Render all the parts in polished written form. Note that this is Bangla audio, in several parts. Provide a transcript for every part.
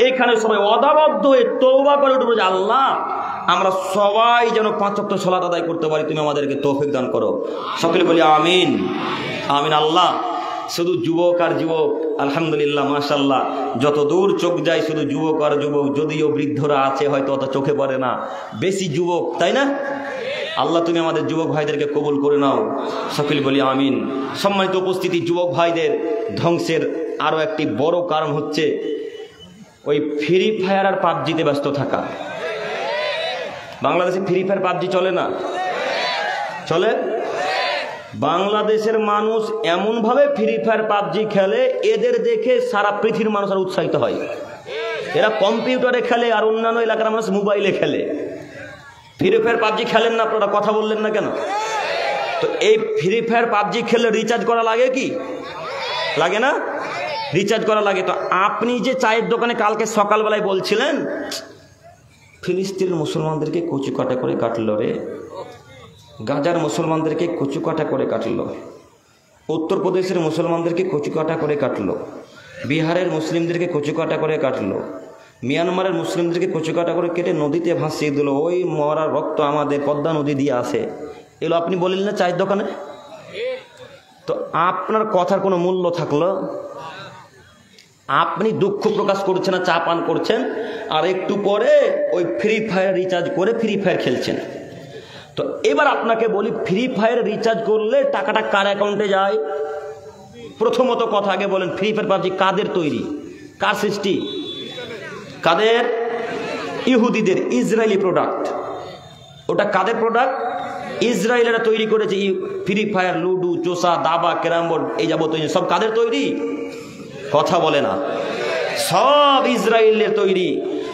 এখানে সবাই অদাবদ্ধ হয়ে তওবা করে উঠবে যে আল্লাহ আমরা সবাই যেন 5 ওয়াক্ত সালাত আদায় করতে পারি, তুমি আমাদেরকে তৌফিক দান করো। সকলে বলি আমিন আমিন। আল্লাহ শুধু যুবক আর যুবক, আলহামদুলিল্লাহ মাশাআল্লাহ, যত দূর চোখ যায় শুধু যুবক আর যুবক, যদিও বৃদ্ধরা আছে হয়তো অত চোখে পড়ে না, বেশি যুবক, তাই না? আল্লাহ তুমি আমাদের যুবক ভাইদেরকে কবুল করে নাও। সকলে বলি আমিন। সম্মানিত উপস্থিতি, যুবক ভাইদের ধ্বংসের আরো একটি বড় কারণ হচ্ছে ওই ফ্রি ফায়ার আর পাবজিতে ব্যস্ত থাকা। বাংলাদেশে ফ্রি ফায়ার পাবজি চলে না? চলে। বাংলাদেশের মানুষ এমনভাবে ফ্রি ফায়ার পাবজি খেলে, এদের দেখে সারা পৃথিবীর মানুষ আর উৎসাহিত হয়। এরা কম্পিউটারে খেলে আর অন্যান্য এলাকার মানুষ মোবাইলে খেলে। ফ্রি ফায়ার পাবজি খেলেন না আপনারা, কথা বললেন না কেন? তো এই ফ্রি ফায়ার পাবজি খেলে রিচার্জ করা লাগে কি লাগে না? রিচার্জ করা লাগে। তো আপনি যে চায়ের দোকানে কালকে সকালবেলায় বলছিলেন ফিলিস্তিনের মুসলমানদেরকে কচু কাটা করে কাটলো রে, গাজার মুসলমানদেরকে কচু কাটা করে কাটলো, উত্তরপ্রদেশের মুসলমানদেরকে কচু কাটা করে কাটলো, বিহারের মুসলিমদেরকে কচু কাটা করে কাটলো, মিয়ানমারের মুসলিমদেরকে কচু কাটা করে কেটে নদীতে ভাসিয়ে দিল, ওই মরার রক্ত আমাদের পদ্মা নদী দিয়ে আসে। এগুলো আপনি বললেন না চায়ের দোকানে? তো আপনার কথার কোনো মূল্য থাকলো? আপনি দুঃখ প্রকাশ করছেন না, চা পান করছেন, আর একটু পরে ওই ফ্রি ফায়ার রিচার্জ করে ফ্রি ফায়ার খেলছেন। তো এবার আপনাকে বলি, ফ্রি ফায়ার রিচার্জ করলে টাকাটা কার অ্যাকাউন্টে যায়? প্রথমত কথা আগে বলেন, ফ্রি ফায়ার পাবজি কাদের তৈরি, কার সৃষ্টি, কাদের? ইহুদিদের, ইসরায়েলি প্রোডাক্ট। ওটা কাদের প্রোডাক্ট? ইসরায়েলেরা তৈরি করেছে। ফ্রি ফায়ার, লুডু, চোষা, দাবা, ক্যারাম বোর্ড, এই যাবতীয় সব কাদের তৈরি? কথা বলে না, সব ইসরায়েলের তৈরি।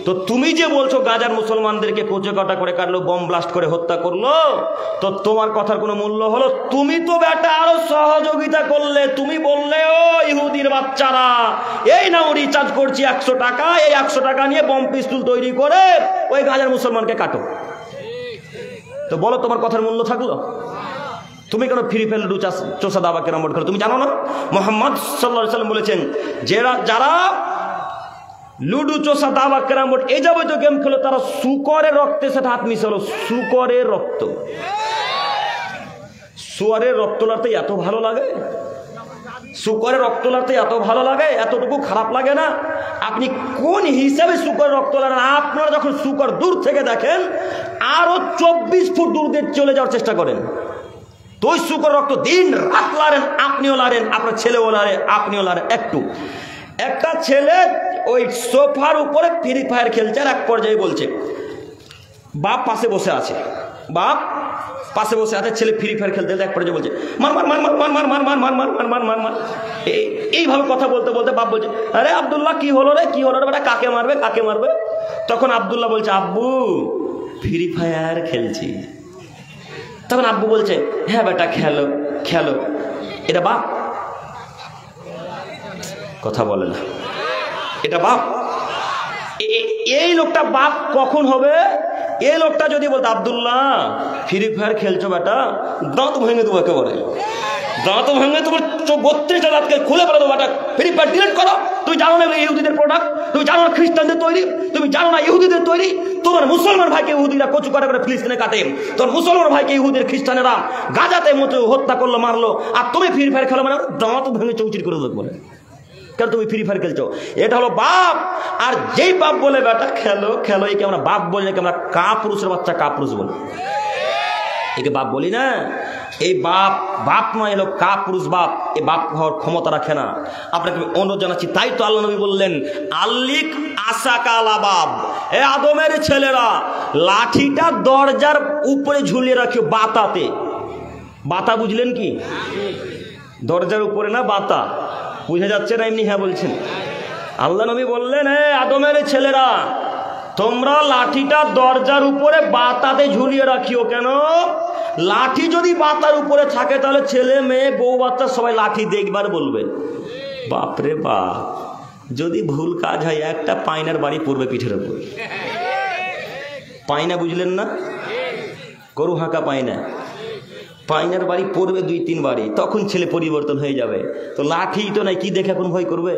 তো তুমি যে বলছো গাজার মুসলমানদেরকে কচু কাটা করে কাটলো, বম ব্লাস্ট করে হত্যা করলো, তো তোমার কথার কোনো মূল্য হলো? তুমি তো বেটা আরো সহযোগিতা করলে, তুমি বললে ও ইহুদির বাচ্চারা এই নাও রিচার্জ করছি 100 টাকা, এই 100 টাকা নিয়ে বম পিস্তুল তৈরি করে ওই গাজার মুসলমানকে কাটো। তো বলো তোমার কথার মূল্য থাকলো? তুমি কেন ফ্রি ফায়ার, লুডু, চোষা, দাবা, ক্যারাম বোর্ড খেলো? তুমি জানো না মুহাম্মদ সাল্লাল্লাহু আলাইহি ওয়াসাল্লাম বলেছেন যারা লুডু, চোষা, দাবা, ক্যারাম বোর্ড এই যাবতীয় গেম খেলো তারা শূকরের রক্তের সাথে হাত মিশালো। শূকরের রক্ত, শুয়ারের রক্ত লাড়তে এত ভালো লাগে? শূকরের রক্ত লাড়তে এত ভালো লাগে? এতটুকু খারাপ লাগে না? আপনি কোন হিসাবে শূকরের রক্ত লাড়েন? আপনারা যখন শূকর দূর থেকে দেখেন আরো 24 ফুট দূর দিয়ে চলে যাওয়ার চেষ্টা করেন। তো ওই শূকর রক্ত দিন রাত লাড়েন, আপনিও লাড়েন, আপনার ছেলেও লাড়ে, আপনিও লাড়েন। একটা ছেলে ওই সোফার উপরে ফ্রি ফায়ার খেলছে, আর এক পর্যায়ে বলছে, বাপ পাশে বসে আছে, বাপ পাশে বসে আছে, ছেলে ফ্রি ফায়ার খেলতে এক পর্যায়ে বলছে মার মার মার মার মার মার মার মার মার মার মার মার মার মার। এইভাবে কথা বলতে বলতে বাপ বলছে, আরে আব্দুল্লাহ কি হলো রে, কি হলো রে বেটা, কাকে মারবে কাকে মারবে? তখন আব্দুল্লাহ বলছে, আব্বু ফ্রি ফায়ার খেলছি। তখন আব্বু বলছে, হ্যাঁ বেটা খেলো খেলো। এটা বাপ? কথা বলে না, এটা বাপ? এই লোকটা বাপ কখন হবে? এই লোকটা যদি বলতো, আব্দুল্লাহ ফ্রি ফায়ার খেলছো বেটা, দাঁত ভেঙে দেবো, একেবারে দাঁত ভেঙে তোমার 32টা দাঁতকে খুলে ফেলে দেবো বেটা, ফ্রি ফায়ার ডিলিট করো। তুমি জানো না ইহুদিদের প্রোডাক্ট? তুমি জানো না খ্রিস্টানদের তৈরি? তুমি জানো না ইহুদিদের তৈরি? তোমার মুসলমান ভাইকে ইহুদিরা কচু কাটা করে ফিলিস্তিনে কাটে, তোর মুসলমান ভাইকে ইহুদির খ্রিস্টানেরা গাজাতে মতো হত্যা করলো, মারলো, আর তুমি ফ্রি ফায়ার খেলো মানে দাঁত ভেঙে চৌচির করে দেবো বলে, কেন তুমি ফ্রি ফায়ার খেলছো? এটা হলো বাপ। আর যেই বাপ বলে বেটা খেলো খেলো, একে আমরা বাপ বলি না, আমরা কাপুরুষের বাচ্চা কাপুরুষ বলি, একে বাপ বলি না। এই বাপ বাপ নয়, এলো কাপুরুষ বাপ। এই বাপ হওয়ার ক্ষমতা রাখে না। আপনাকে অনুরোধ জানাচ্ছি, তাই তো আল্লাহ নবী বললেন, আল্লিক আসাকালা বাব, এ আদমের ছেলেরা লাঠিটা দরজার উপরে ঝুলিয়ে রাখিও, বাতাতে। বাতা বুঝলেন কি? দরজার উপরে না, বাতা। বুঝে যাচ্ছে না? এমনি হ্যাঁ বলছেন। আল্লাহ নবী বললেন, হে আদমের ছেলেরা তোমরা লাঠিটা দরজার উপরে বাতাতে ঝুলিয়ে রাখিও। কেন? লাঠি যদি বাতার উপরে থাকে তাহলে ছেলে মেয়ে বউ বাচ্চা সবাই লাঠি দেখবার বলবে। বাপরে বাপ, যদি ভুল কাজ হয় একটা পাইনার বাড়ি পড়বে পিঠের উপর। পাইনা বুঝলেন না? গরু হাঁকা পাইনা, পাইনার বাড়ি পড়বে 2-3 বাড়ি, তখন ছেলে পরিবর্তন হয়ে যাবে। তো লাঠি তো নাই, কি দেখে এখন ভয় করবে?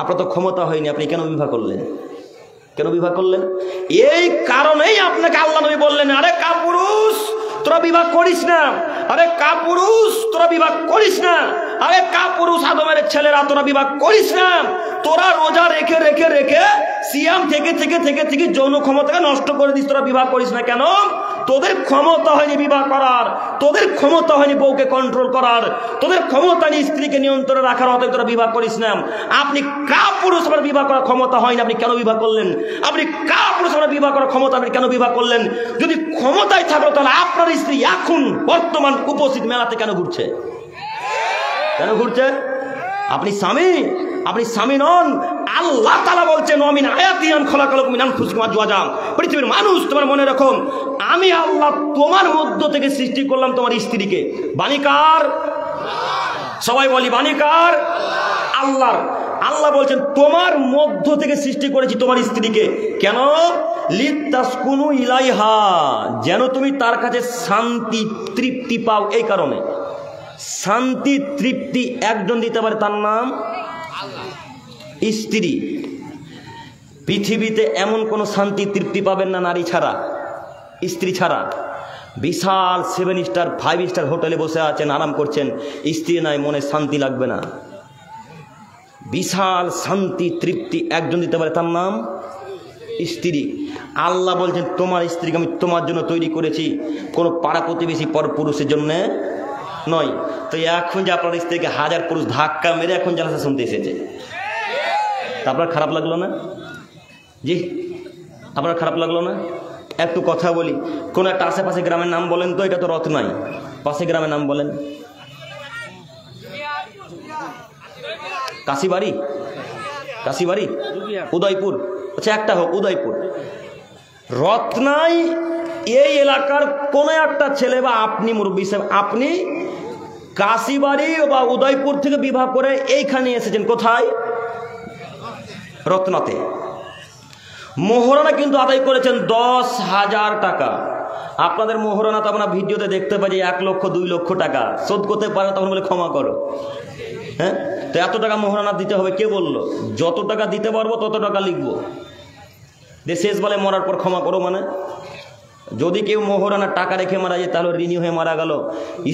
আপনার তো ক্ষমতা হয়নি, আপনি কেন বিবাহ করলেন? কেন বিবাহ করলেন? এই কারণেই আপনাকে আল্লাহ নবী বললেন, আরে কাপুরুষ তোরা বিবাহ করিস না, আরে কাপুরুষ তোরা বিবাহ করিস না, আরে কাপুরুষ আদমের ছেলেরা তোরা বিবাহ করিস না। তোরা রোজা রেখে রেখে রেখে সিয়াম থেকে থেকে থেকে থেকে যৌন ক্ষমতাকে নষ্ট করে দিস, তোরা বিবাহ করিস না কেন? তোদের ক্ষমতা হয়নি বিবাহ করার, তোদের ক্ষমতা হয়নি বউকে কন্ট্রোল করার, তোদের ক্ষমতা নেই স্ত্রীকে নিয়ন্ত্রণে রাখার, অতএব তোরা বিবাহ করিস না। আপনি কাপুরুষ, আমার বিবাহ করার ক্ষমতা হয়নি, আপনি কেন বিবাহ করলেন? আপনি কাপুরুষ, আমার বিবাহ করার ক্ষমতা, আপনি কেন বিবাহ করলেন? যদি ক্ষমতায় থাকলো তাহলে আপনার স্ত্রী এখন বর্তমান উপস্থিত মেলাতে কেন ঘুরছে? কেন ঘুরছে? আপনি স্বামী, আপনি স্বামী নন। আল্লাহ তাআলা বলছেন, ওয়া মিন আয়াতিহি খালাকালাকুম মিন আনফুসিকুম আজওয়াজা, পৃথিবীর মানুষ তোমার মনে রাখো, আমি আল্লাহ তোমার মধ্য থেকে সৃষ্টি করলাম তোমার স্ত্রীকে। বাণী কার? সবাই বলি বাণী কার? আল্লাহর। আল্লাহ বলছেন তোমার মধ্য থেকে সৃষ্টি করেছি তোমার স্ত্রীকে। কেন? লিতাসকুনু ইলাইহা, যেন তুমি তার কাছে শান্তি তৃপ্তি পাও। এই কারণে শান্তি তৃপ্তি একজন দিতে পারে, তার নাম স্ত্রী। পৃথিবীতে এমন কোনো শান্তি তৃপ্তি পাবেন না নারী ছাড়া, স্ত্রী ছাড়া। বিশাল 7 স্টার 5 স্টার হোটেলে বসে আছেন, আরাম করছেন, স্ত্রী নাই, মনে শান্তি লাগবে না। বিশাল শান্তি তৃপ্তি একজন দিতে পারে, তার নাম স্ত্রী। আল্লাহ বলছেন তোমার স্ত্রীকে আমি তোমার জন্য তৈরি করেছি, কোনো পাড়া প্রতিবেশী পর পুরুষের জন্য নয়। তো এখন যে আপনার স্ত্রীকে 1000 পুরুষ ধাক্কা মেরে এখন জানাজা শুনতে এসেছে, তা আপনার খারাপ লাগলো না? জি, আপনার খারাপ লাগলো না? একটু কথা বলি, কোন একটা আশেপাশে গ্রামের নাম বলেন তো, এটা তো রথ নাই, পাশে গ্রামের নাম বলেন। কাশিবাড়ি, কাশিবাড়ি, উদয়পুর, আচ্ছা একটা হোক উদয়পুর। রত্নাই এই এলাকার কোন একটা ছেলে বা আপনি মুরব্বী সাহেব, আপনি কাশিবাড়ি বা উদয়পুর থেকে বিবাহ করে এইখানে এসেছেন। কোথায়? রত্নাতে। মোহরানা কিন্তু আদায় করেছেন 10,000 টাকা। আপনাদের মোহরানা তো আমরা ভিডিওতে দেখতে পাই 1 লক্ষ 2 লক্ষ টাকা, শোধ করতে পারে তখন বলে ক্ষমা করো। হ্যাঁ, তো এত টাকা মোহরানা দিতে হবে কে বললো? যত টাকা দিতে পারবো তত টাকা লিখবো, শেষ বলে মরার পর ক্ষমা করো। মানে যদি কেউ মোহরানা টাকা রেখে মারা যায় তাহলে ঋণী হয়ে মারা গেল,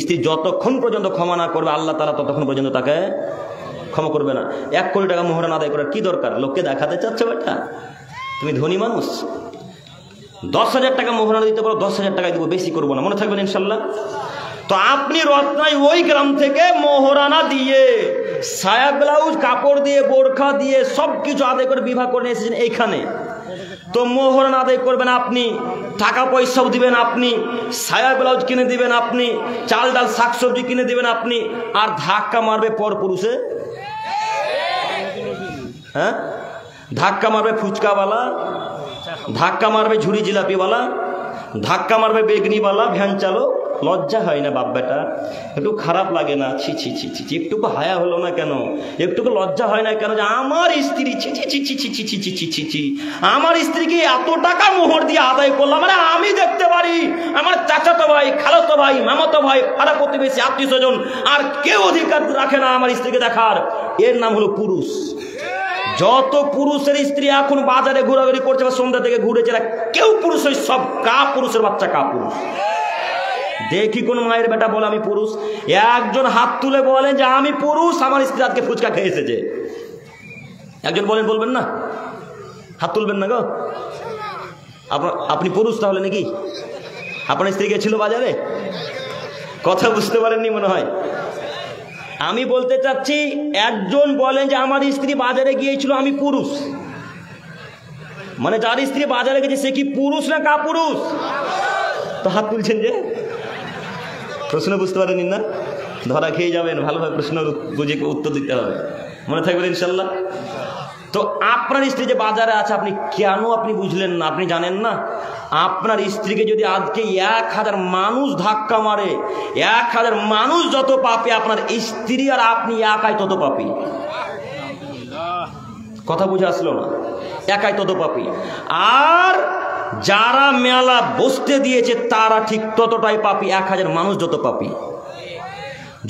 স্ত্রী যতক্ষণ পর্যন্ত ক্ষমা না করবে আল্লাহ তাআলা ততক্ষণ পর্যন্ত তাকে ক্ষমা করবে না। 1 কোটি টাকা মোহরানা আদায় করার কি দরকার? লোককে দেখাতে চাচ্ছ বেটা তুমি ধনী মানুষ? 10,000 টাকা মোহরানা দিতে পারো, 10,000 টাকা দিব, বেশি করবো না, মনে থাকবেন ইনশাল্লাহ। তো আপনি রত্নাই ওই গ্রাম থেকে মোহরানা দিয়ে সায়া ব্লাউজ কাপড় দিয়ে বোরখা দিয়ে সব কিছু আদায় করে বিবাহ করে এসেছেন এইখানে। তো মোহরানা আদায় করবেন আপনি, টাকা পয়সাও দিবেন আপনি, সায়া ব্লাউজ কিনে দিবেন আপনি, চাল ডাল শাকসবজি কিনে দিবেন আপনি, আর ধাক্কা মারবে পর পুরুষে। হ্যাঁ, ধাক্কা মারবে ফুচকাওয়ালা, ধাক্কা মারবে ঝুড়ি জিলাপিওয়ালা, ধাক্কা মারবে বেগনিওয়ালা, ভ্যান চালক। লজ্জা হয় না বাপ বেটা? একটু খারাপ লাগে না? ছি ছি ছি ছি, একটুকু হায়া হলো না কেন? একটুকু লজ্জা হয় না কেন যে আমার স্ত্রী, ছি ছি ছি ছি ছি ছি ছি ছি ছি ছি, আমার স্ত্রীকে এত টাকা মোহর দিয়ে আদায় করলাম, মানে আমি দেখতে পারি আমার চাচাতো ভাই, খালাতো ভাই, মামাতো ভাই, পাড়া প্রতিবেশী, আত্মীয় স্বজন আর কেউ অধিকার রাখে না আমার স্ত্রীকে দেখার। এর নাম হলো পুরুষ। যত পুরুষের স্ত্রী এখন বাজারে ঘোরাঘুরি করছে বা সন্ধ্যা থেকে ঘুরেছে, কেউ পুরুষ, ওই সব কা পুরুষের বাচ্চা, কা পুরুষ। দেখি কোন মায়ের বেটা বলে আমি পুরুষ? একজন হাত তুলে বলেন যে আমি পুরুষ, আমার স্ত্রী আজকে ফুচকা খেয়ে এসেছে। একজন বলেন, বলবেন না? হাত তুলবেন না গো? আপনি পুরুষ তাহলে নাকি? আপনার স্ত্রী গেছিল বাজারে? কথা বুঝতে পারেননি মনে হয়। আমি বলতে চাচ্ছি, একজন বলেন যে আমার স্ত্রী বাজারে গিয়েছিল, আমি পুরুষ। মানে যার স্ত্রী বাজারে গেছে সে কি পুরুষ না কা পুরুষ? তো হাত তুলছেন যে? প্রশ্ন বুঝতে পারেনি না? ধরা খেয়ে যাবেন, ভালোভাবে প্রশ্ন বুঝে উত্তর দিতে হবে, মনে থাকবেন ইনশাল্লাহ। তো আপনার স্ত্রী যে বাজারে আছে, আপনি কেন আপনি বুঝলেন না? আপনি জানেন না আপনার স্ত্রীকে যদি আজকে 1000 মানুষ ধাক্কা মারে, 1000 মানুষ যত পাপি, আপনার স্ত্রী আর আপনি একাই তত পাপি। কথা বুঝে আসলো না? একাই তত পাপি। আর যারা মেলা বসতে দিয়েছে তারা ঠিক ততটাই পাপি, 1000 মানুষ যত পাপি।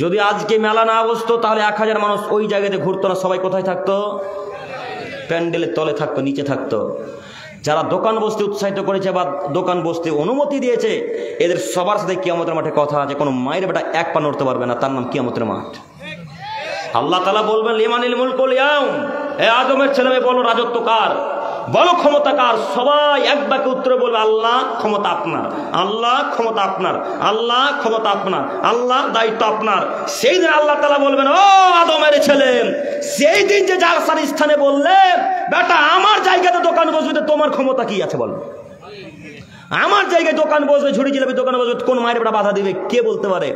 যদি আজকে মেলা না বসতো তাহলে 1000 মানুষ ওই জায়গাতে ঘুরতো না, সবাই কোথায় থাকতো? প্যান্ডেলের তলে থাকতো, নিচে থাকতো। যারা দোকান বসতে উৎসাহিত করেছে বা দোকান বসতে অনুমতি দিয়েছে, এদের সবার সাথে কিয়ামতের মাঠে কথা আছে। কোনো মায়ের বেটা এক পা নড়তে পারবে না, তার নাম কিয়ামতের মাঠ। আল্লাহ তাআলা বলবেন লিমানিল মুলকুল ইয়াউম, এ আদমের ছেলে মেয়ে বলো রাজত্ব কার, বলো ক্ষমতা কার। সবাই এক বাক্যে উত্তরে বলবে আল্লাহ, ক্ষমতা আপনার, আল্লাহ ক্ষমতা আপনার, আল্লাহ ক্ষমতা আপনার, আল্লাহ দায়িত্ব আপনার। সেই দিন আল্লাহ তাআলা বলবেন ও আদমের ছেলে, সেই দিন যে যার স্থানে বললে বেটা আমার জায়গাতে দোকান বসবে, তোমার ক্ষমতা কি আছে বলো? আমার জায়গায় দোকান বসবে, ঝুড়ি জিলাপি দোকানে বসবে, কোন মায়ের বেটা বাধা দিবে? কে বলতে পারে?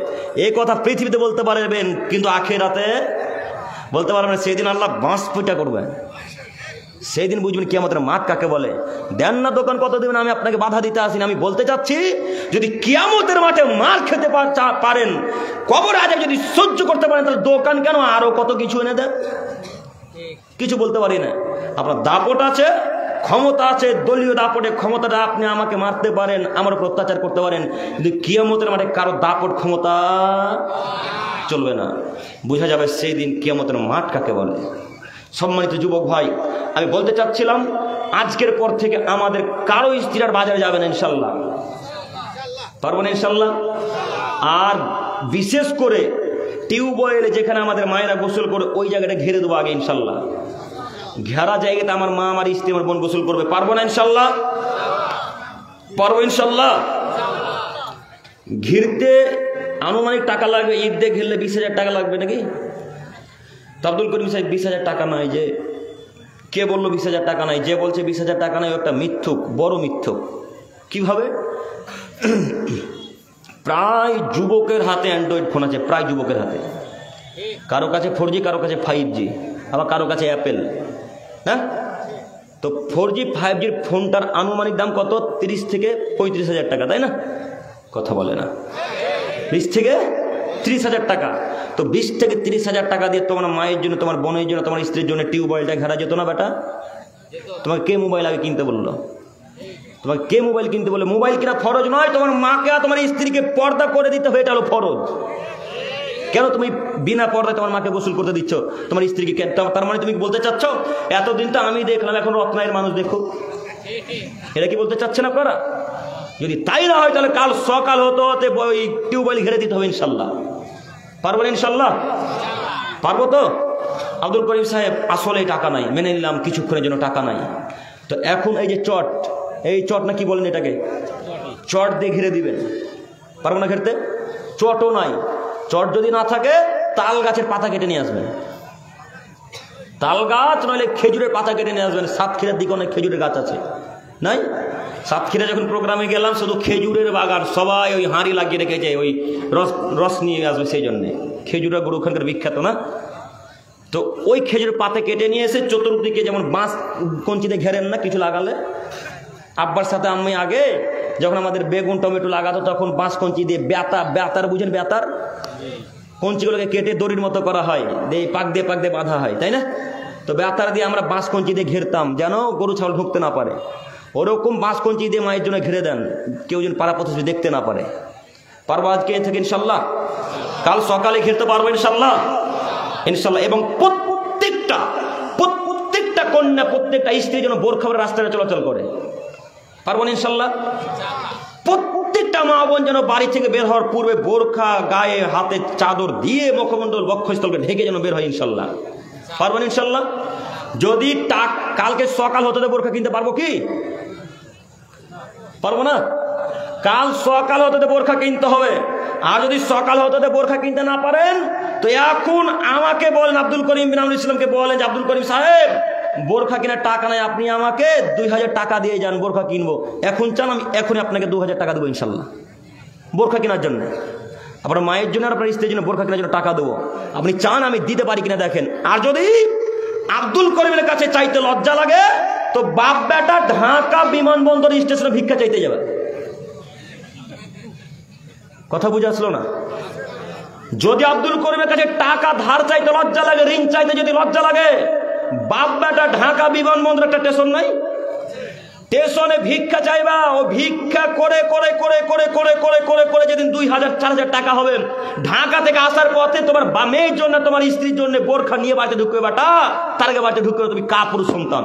এই কথা পৃথিবীতে বলতে পারবেন, কিন্তু আখিরাতে বলতে পারবেন। সেই দিন আল্লাহ বাঁশ পিটা করবেন। সেই দিন বুঝবেন কিয়ামতের মাঠ কাকে বলে। দেন না দোকান কত দিবেন, আমি আপনাকে বাধা দিতে আসিনি। আমি বলতে চাচ্ছি, যদি কিয়ামতের মাঠে মার খেতে পারেন, কবর আযাব যদি সহ্য করতে পারেন, তাহলে দোকান কেন, আরো কত কিছু এনে দেন। কিছু বলতে পারি না। আপনার দাপট আছে, ক্ষমতা আছে, দলীয় দাপটে ক্ষমতাটা আপনি আমাকে মারতে পারেন, আমার উপর অত্যাচার করতে পারেন, কিন্তু কিয়ামতের মাঠে কারো দাপট ক্ষমতা চলবে না। বোঝা যাবে সেই দিন কিয়ামতের মাঠ কাকে বলে। সম্মানিত যুবক ভাই, আমি বলতে চাচ্ছিলাম, আজকের পর থেকে আমাদের কারো স্ত্রী আর বাজারে যাবে না, ইনশাল্লাহ পারবো না, ইনশাল্লাহ। আর বিশেষ করে টিউবওয়েলে যেখানে আমাদের মায়েরা গোসল করে, ওই জায়গাটা ঘিরে দেবো আগে, ইনশাল্লাহ। ঘেরা জায়গাতে আমার মা, আমার স্ত্রী, আমার বোন গোসল করবে, পারবো না, ইনশাল্লাহ পারবো, ইনশাল্লাহ। ঘিরতে আনুমানিক টাকা লাগবে, ঈদ দিয়ে ঘিরলে 20,000 টাকা লাগবে নাকি? আব্দুল করিম সাহেব 20,000 টাকা নাই, যে কে বললো 20,000 টাকা নাই? যে বলছে 20,000 টাকা নাই, একটা মিথ্যুক, বড় মিথ্যুক। কিভাবে? প্রায় যুবকের হাতে অ্যান্ড্রয়েড ফোন আছে, প্রায় যুবকের হাতে। কারো কাছে 4G, কারো কাছে 5G, আবার কারো কাছে অ্যাপেল। হ্যাঁ, তো 4G 5G ফোনটার আনুমানিক দাম কত? 30 থেকে 35,000 টাকা, তাই না? কথা বলে না। 20 থেকে 30,000 টাকা। তো 20 থেকে 30,000 টাকা দিয়ে তোমার মায়ের জন্য, তোমার বোনের জন্য, তোমার স্ত্রীর জন্য টিউবওয়েলটা ঘেরা যেত না বেটা? তোমাকে কে মোবাইল আগে কিনতে বললো? তোমাকে কে মোবাইল কিনতে বললো? মোবাইল কিনা ফরজ নয়, তোমার মাকে আর তোমার স্ত্রীকে পর্দা করে দিতে হবে, এটা হলো ফরজ। কেন তুমি বিনা পর্দায় তোমার মাকে গোসল করতে দিচ্ছ, তোমার স্ত্রীকে? তার মানে তুমি বলতে চাচ্ছ এতদিন তো আমি দেখলাম, এখন রত্নায়ের মানুষ দেখো, এটা কি বলতে চাচ্ছেন আপনারা? যদি তাই না হয়, তাহলে কাল সকাল হতে হতে ওই টিউবওয়েল ঘিরে দিতে হবে, ইনশাল্লাহ পারবো না, ইনশাল্লাহ পারবো তো? আব্দুল করিম সাহেব আসলে টাকা নাই, মেনে নিলাম, কিছুক্ষণের জন্য টাকা নাই। তো এখন এই যে চট, এই চট না কি বলেন এটাকে, চট দিয়ে ঘিরে দিবেন, পারবো না ঘিরতে? চটও নাই। চট যদি না থাকে, তাল গাছের পাতা কেটে নিয়ে আসবেন। তাল গাছ নইলে খেজুরের পাতা কেটে নিয়ে আসবেন। সাতক্ষীরার দিকে অনেক খেজুরের গাছ আছে, নাই? সাতক্ষীরা যখন প্রোগ্রামে গেলাম, শুধু খেজুরের বাগান, সবাই ওই হাঁড়ি লাগিয়ে রেখেছে, ওই রস নিয়ে আসবে, সেই জন্যে। খেজুরের গরু ওখানকার বিখ্যাত না? তো ওই খেজুরের পাতা কেটে নিয়ে এসে চতুর্দিকে, যেমন বাঁশ কঞ্চিতে ঘেরেন না কিছু লাগালে, আব্বার সাথে আমি আগে যখন আমাদের বেগুন টমেটো লাগাতো, তখন বাঁশ কঞ্চি দিয়ে বেতার বুঝেন, বেতার কঞ্চিগুলোকে কেটে দড়ির মতো করা হয়, দিয়ে পাক দিয়ে বাঁধা হয়, তাই না? তো বেতার দিয়ে আমরা বাঁশ কঞ্চি দিয়ে ঘেরতাম, যেন গরু ছাগল ঢুকতে না পারে। ওরকম বাঁশ কঞ্চি দিয়ে মায়ের জন্য ঘিরে দেন, কেউ যেন পাড়া প্রতিবেশী দেখতে না পারে। পারবো আজকে থেকে, ইনশাল্লাহ? কাল সকালে ঘিরতে পারবো, ইনশাল্লাহ ইনশাল্লাহ। এবং প্রত্যেকটা কন্যা, প্রত্যেকটা স্ত্রী যেন বোরখা পরে রাস্তায় চলাচল করে, পারবো না, ইনশাল্লাহ? প্রত্যেকটা মা বোন যেন বাড়ি থেকে বের হওয়ার পূর্বে বোরখা গায়ে, হাতে চাদর দিয়ে, মুখমণ্ডল বক্ষস্থলকে ঢেকে যেন বের হয়, ইনশাল্লাহ পারবো না, ইনশাল্লাহ? যদি কালকে সকাল হতে বোরখা কিনতে পারবো কি? পারবো না। কাল সকাল হতে বোরখা কিনতে হবে। আর যদি সকাল হতে বোরখা কিনতে না পারেন, তো এখন আমাকে বলেন, আব্দুল করিম বিন আমরুল ইসলামকে বলেন যে, আব্দুল করিম সাহেব, বোরখা কেনার টাকা নাই, আপনি আমাকে 2,000 টাকা দিয়ে যান, বোরখা কিনবো। এখন চান, আমি এখনই আপনাকে 2,000 টাকা দেবো, ইনশাল্লাহ, বোরখা কেনার জন্য। আপনার মায়ের জন্য আর আপনার স্ত্রীর জন্য বোরখা কেনার জন্য টাকা দেবো। আপনি চান আমি দিতে পারি কিনা দেখেন। আর যদি আব্দুল করিমের কাছে চাইতে লজ্জা লাগে, তো বাপ বেটা ঢাকা বিমানবন্দর স্টেশনে ভিক্ষা চাইতে যাবে। কথা বুঝে আসলো না? যদি আব্দুল করিমের কাছে টাকা ধার চাইতে লজ্জা লাগে, ঋণ চাইতে যদি লজ্জা লাগে, বাপ বেটা ঢাকা বিমানবন্দর একটা স্টেশন নাই, স্টেশনে ভিক্ষা চাইবা, ও ভিক্ষা করে করে করে করে করে করে করে করে যেদিন 2000-4000 টাকা হবে, ঢাকা থেকে আসার পথে তোমার মেয়ের জন্য তোমার স্ত্রীর জন্য বোরখা নিয়ে বাড়িতে ঢুকবে বেটা, তার আগে বাড়িতে ঢুকবে তুমি কাপুরুষ সন্তান।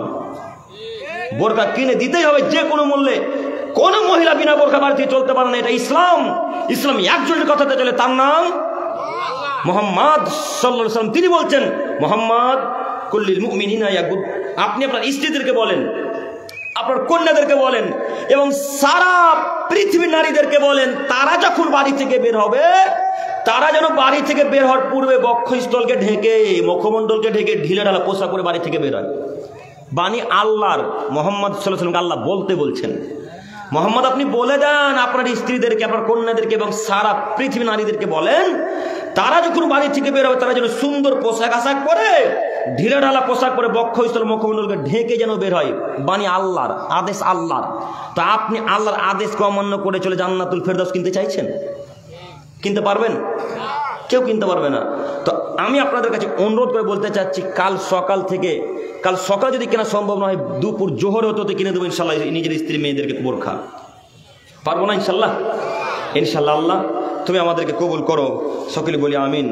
বোরখা কিনে দিতেই হবে যে কোনো মূল্যে। কোন মহিলা বিনা বোরখা বাড়ি থেকে চলতে পারে না, এটা ইসলাম। ইসলাম একজনের কথাতে চলে, তার নাম মুহাম্মদ সাল্লাল্লাহু আলাইহি ওয়াসাল্লাম। তিনি বলছেন, মুহাম্মদ কুল্লিল মুমিনিনা ইয়াগুদ, আপনি আপনার স্ত্রীদেরকে বলেন, আপনার কন্যাদেরকে বলেন এবং সারা পৃথিবীর নারীদেরকে বলেন, তারা যখন বাড়ি থেকে বের হবে, তারা যেন বাড়ি থেকে বের হওয়ার পূর্বে বক্ষস্থলকে ঢেকে, মুখমণ্ডলকে ঢেকে ঢিলে ঢালা পোশাক করে বাড়ি থেকে বের হয়। বাণী আল্লাহর, মুহাম্মদ সাল্লাল্লাহু আলাইহি ওয়াসাল্লামকে আল্লাহ বলতে বলছেন, মুহাম্মদ আপনি বলে দেন আপনার স্ত্রীদেরকে, আপনার কন্যাদেরকে এবং সারা পৃথিবী নারীদেরকে বলেন, তারা যখন বাড়ি থেকে বের হবে, তারা যেন সুন্দর পোশাক আশাক পরে, ঢিলে ঢালা পোশাক পরে, বক্ষস্থল মুখমণ্ডলকে ঢেকে যেন বের হয়। বাণী আল্লাহর, আদেশ আল্লাহর। তো আপনি আল্লাহর আদেশকে অমান্য করে চলে জান্নাতুল ফেরদৌস কিনতে চাইছেন? কিনতে পারবেন? কেউ কিনতে পারবে না। তো আমি আপনাদের কাছে অনুরোধ করে বলতে চাচ্ছি, কাল সকাল যদি কেনা সম্ভব না হয়, দুপুর জোহর হতে কিনে দেবো ইনশাল্লাহ নিজের স্ত্রী মেয়েদেরকে বোরখা। পারবো না ইনশাল্লাহ? ইনশাল্লাহ। আল্লাহ তুমি আমাদেরকে কবুল করো, সকলে বলি আমিন।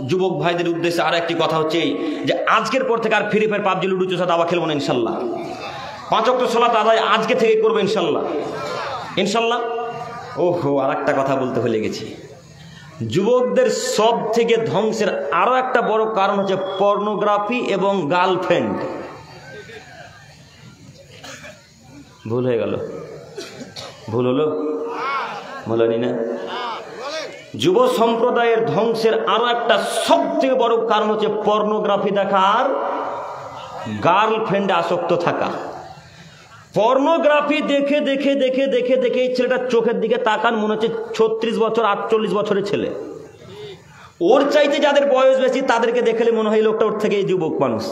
যুবক ভাইদের উদ্দেশ্যে আর একটি কথা হচ্ছে যে আজকের পর থেকে আর ফ্রি ফায়ার, পাবজি, লুডো, চোষা, দাবা খেলবো না ইনশাল্লাহ। 5 ওয়াক্ত সালাত আদায় আজকে থেকে করবো ইনশাল্লাহ। ইনশাল্লাহ। ওহো, আর একটা কথা বলতে ভুলে গেছি। যুবকদের সব থেকে ধ্বংসের আরো একটা বড় কারণ হচ্ছে পর্নোগ্রাফি এবং গার্লফ্রেন্ড। ভুল হয়ে গেল? ভুল হলো? বলেনি না? যুব সম্প্রদায়ের ধ্বংসের আরো একটা সব থেকে বড় কারণ হচ্ছে পর্নোগ্রাফি দেখা আর গার্লফ্রেন্ডে আসক্ত থাকা। পর্নোগ্রাফি দেখে দেখে দেখে দেখে দেখে ছেলেটা চোখের দিকে তাকান, মনে হচ্ছে 36 বছর 48 বছরের ছেলে। ওর চাইতে যাদের বয়স বেশি তাদেরকে দেখলে মনে হয় লোকটা ওর থেকে যুবক মানুষ।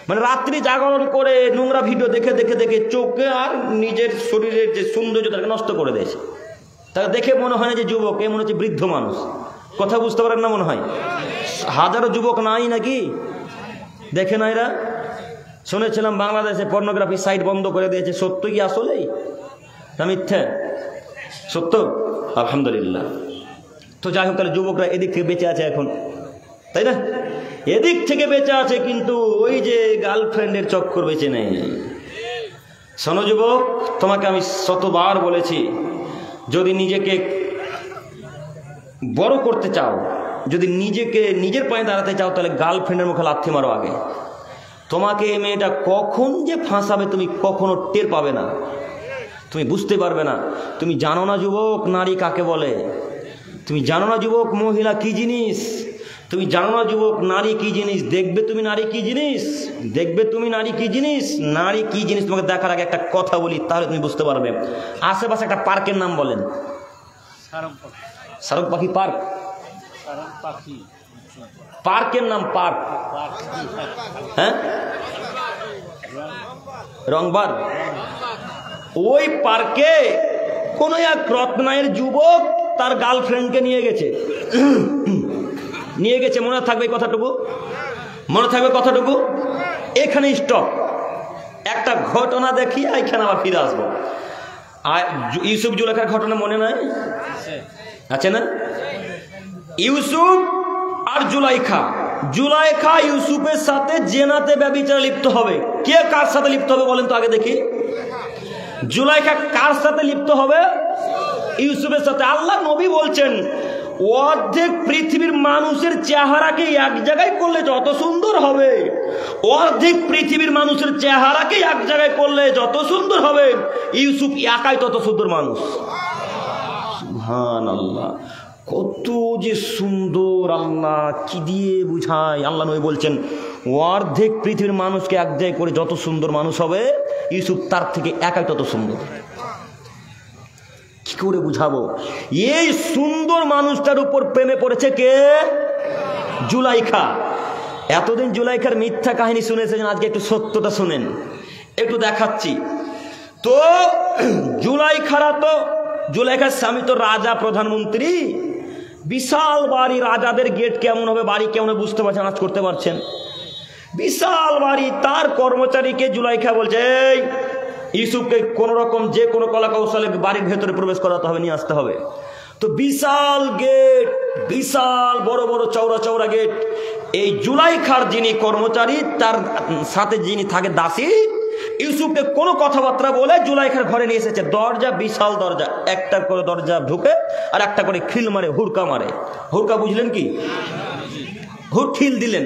মানে রাত্রি জাগরণ করে নোংরা ভিডিও দেখে দেখে দেখে চোখে আর নিজের শরীরের যে সৌন্দর্যটাকে নষ্ট করে দিয়েছে। তাকে দেখে মনে হয় না যে যুবক, এ মনে হচ্ছে বৃদ্ধ মানুষ। কথা বুঝতে পারেন না? মনে হয় হাজারো যুবক নাই নাকি? দেখে না এরা? শুনেছিলাম বাংলাদেশে পর্নোগ্রাফি সাইট বন্ধ করে দিয়েছে। সত্য কি আসলেই না মিথ্যে? সত্য, আলহামদুলিল্লাহ। তো যাই হোক, তাহলে যুবকরা এদিক থেকে বেঁচে আছে এখন, তাই না? এদিক থেকে বেঁচে আছে, কিন্তু ওই যে গার্লফ্রেন্ডের চক্কর বেঁচে নেই। শোনো যুবক, তোমাকে আমি শতবার বলেছি, যদি নিজেকে বড় করতে চাও, যদি নিজের পায়ে দাঁড়াতে চাও, তাহলে গার্লফ্রেন্ডের মুখে লাথি মারো আগে। তোমাকে এই মেয়েটা কখন যে ফাঁসাবে তুমি কখনো টের পাবে না, তুমি বুঝতে পারবে না। তুমি জানো না যুবক নারী কাকে বলে, তুমি জানো না যুবক মহিলা কি জিনিস, তুমি জানো না যুবক নারী কি জিনিস। দেখবে তুমি নারী কি জিনিস, দেখবে তুমি নারী কি জিনিস, নারী কি জিনিস তোমাকে দেখার আগে একটা কথা বলি, তাহলে তুমি বুঝতে পারবে। আশেপাশে একটা পার্কের নাম বলেন। শাহরুখ পাখি পার্ক, পার্কের নাম পার্ক, হ্যাঁ রংবার। ওই পার্কে কোন এক রত্নায়ের যুবক তার গার্লফ্রেন্ডকে নিয়ে গেছে। মনে থাকবে কথাটুকু, মনে থাকবে কথাটুকু। এখানে স্টপ, একটা ঘটনা দেখি, এখানে আবার ফিরে আসবো। আর ইউসুফ জুলেখার ঘটনা মনে নাই? আছে না? ইউসুফ আর জুলাইখা ইউসুফের সাথে জেনাতে ব্যভিচারে লিপ্ত হবে। কে কার সাথে লিপ্ত হবে বলেন তো আগে দেখি। জুলাইখা কার সাথে লিপ্ত হবে? ইউসুফের সাথে। আল্লাহ নবী বলছেন, অর্ধেক পৃথিবীর মানুষের চেহারাকে এক জায়গায় করলে যত সুন্দর হবে, অর্ধেক পৃথিবীর মানুষের চেহারাকে এক জায়গায় করলে যত সুন্দর হবে, ইউসুফ একাই তত সুন্দর মানুষ। সুবহানাল্লাহ, কত যে সুন্দর, আল্লাহ কি দিয়ে বুঝায়। আল্লাহ নবী বলছেন, অর্ধেক পৃথিবীর মানুষকে এক জায়গায় করে যত সুন্দর মানুষ হবে, ইউসুফ তার থেকে একাই তত সুন্দর। কি করে বুঝাবো? এই সুন্দর মানুষটার উপর প্রেমে পড়েছে কে? জুলাইখা। এতদিন জুলাইখার মিথ্যা কাহিনী শুনেছেন, আজকে একটু সত্যটা শুনেন, একটু দেখাচ্ছি। তো জুলাইখার স্বামী তো রাজা, প্রধানমন্ত্রী, বিশাল বাড়ি, রাজাদের গেট কেমন হবে, বাড়ি কেমন হবে বুঝতে পারছেন, আজ করতে পারছেন। বিশাল বাড়ি, তার কর্মচারীকে জুলাইখা বলছে এই ইউসুফকে কোন রকম যে কোনো কলা কৌশলে বাড়ির ভেতরে প্রবেশ করাতে হবে, নিয়ে আসতে হবে। তো বিশাল গেট, বিশাল বড় বড় চওড়া চওড়া গেট। এই জুলাইখার যিনি কর্মচারী, তার সাথে যিনি থাকে দাসী, ইউসুফকে কোনো কথাবার্তা বলে জুলাইখার ঘরে নিয়ে এসেছে। দরজা বিশাল দরজা, একটা করে দরজা ঢুকে আর একটা করে খিল মারে, হুড়কা মারে। হুড়কা বুঝলেন কি? খিল দিলেন।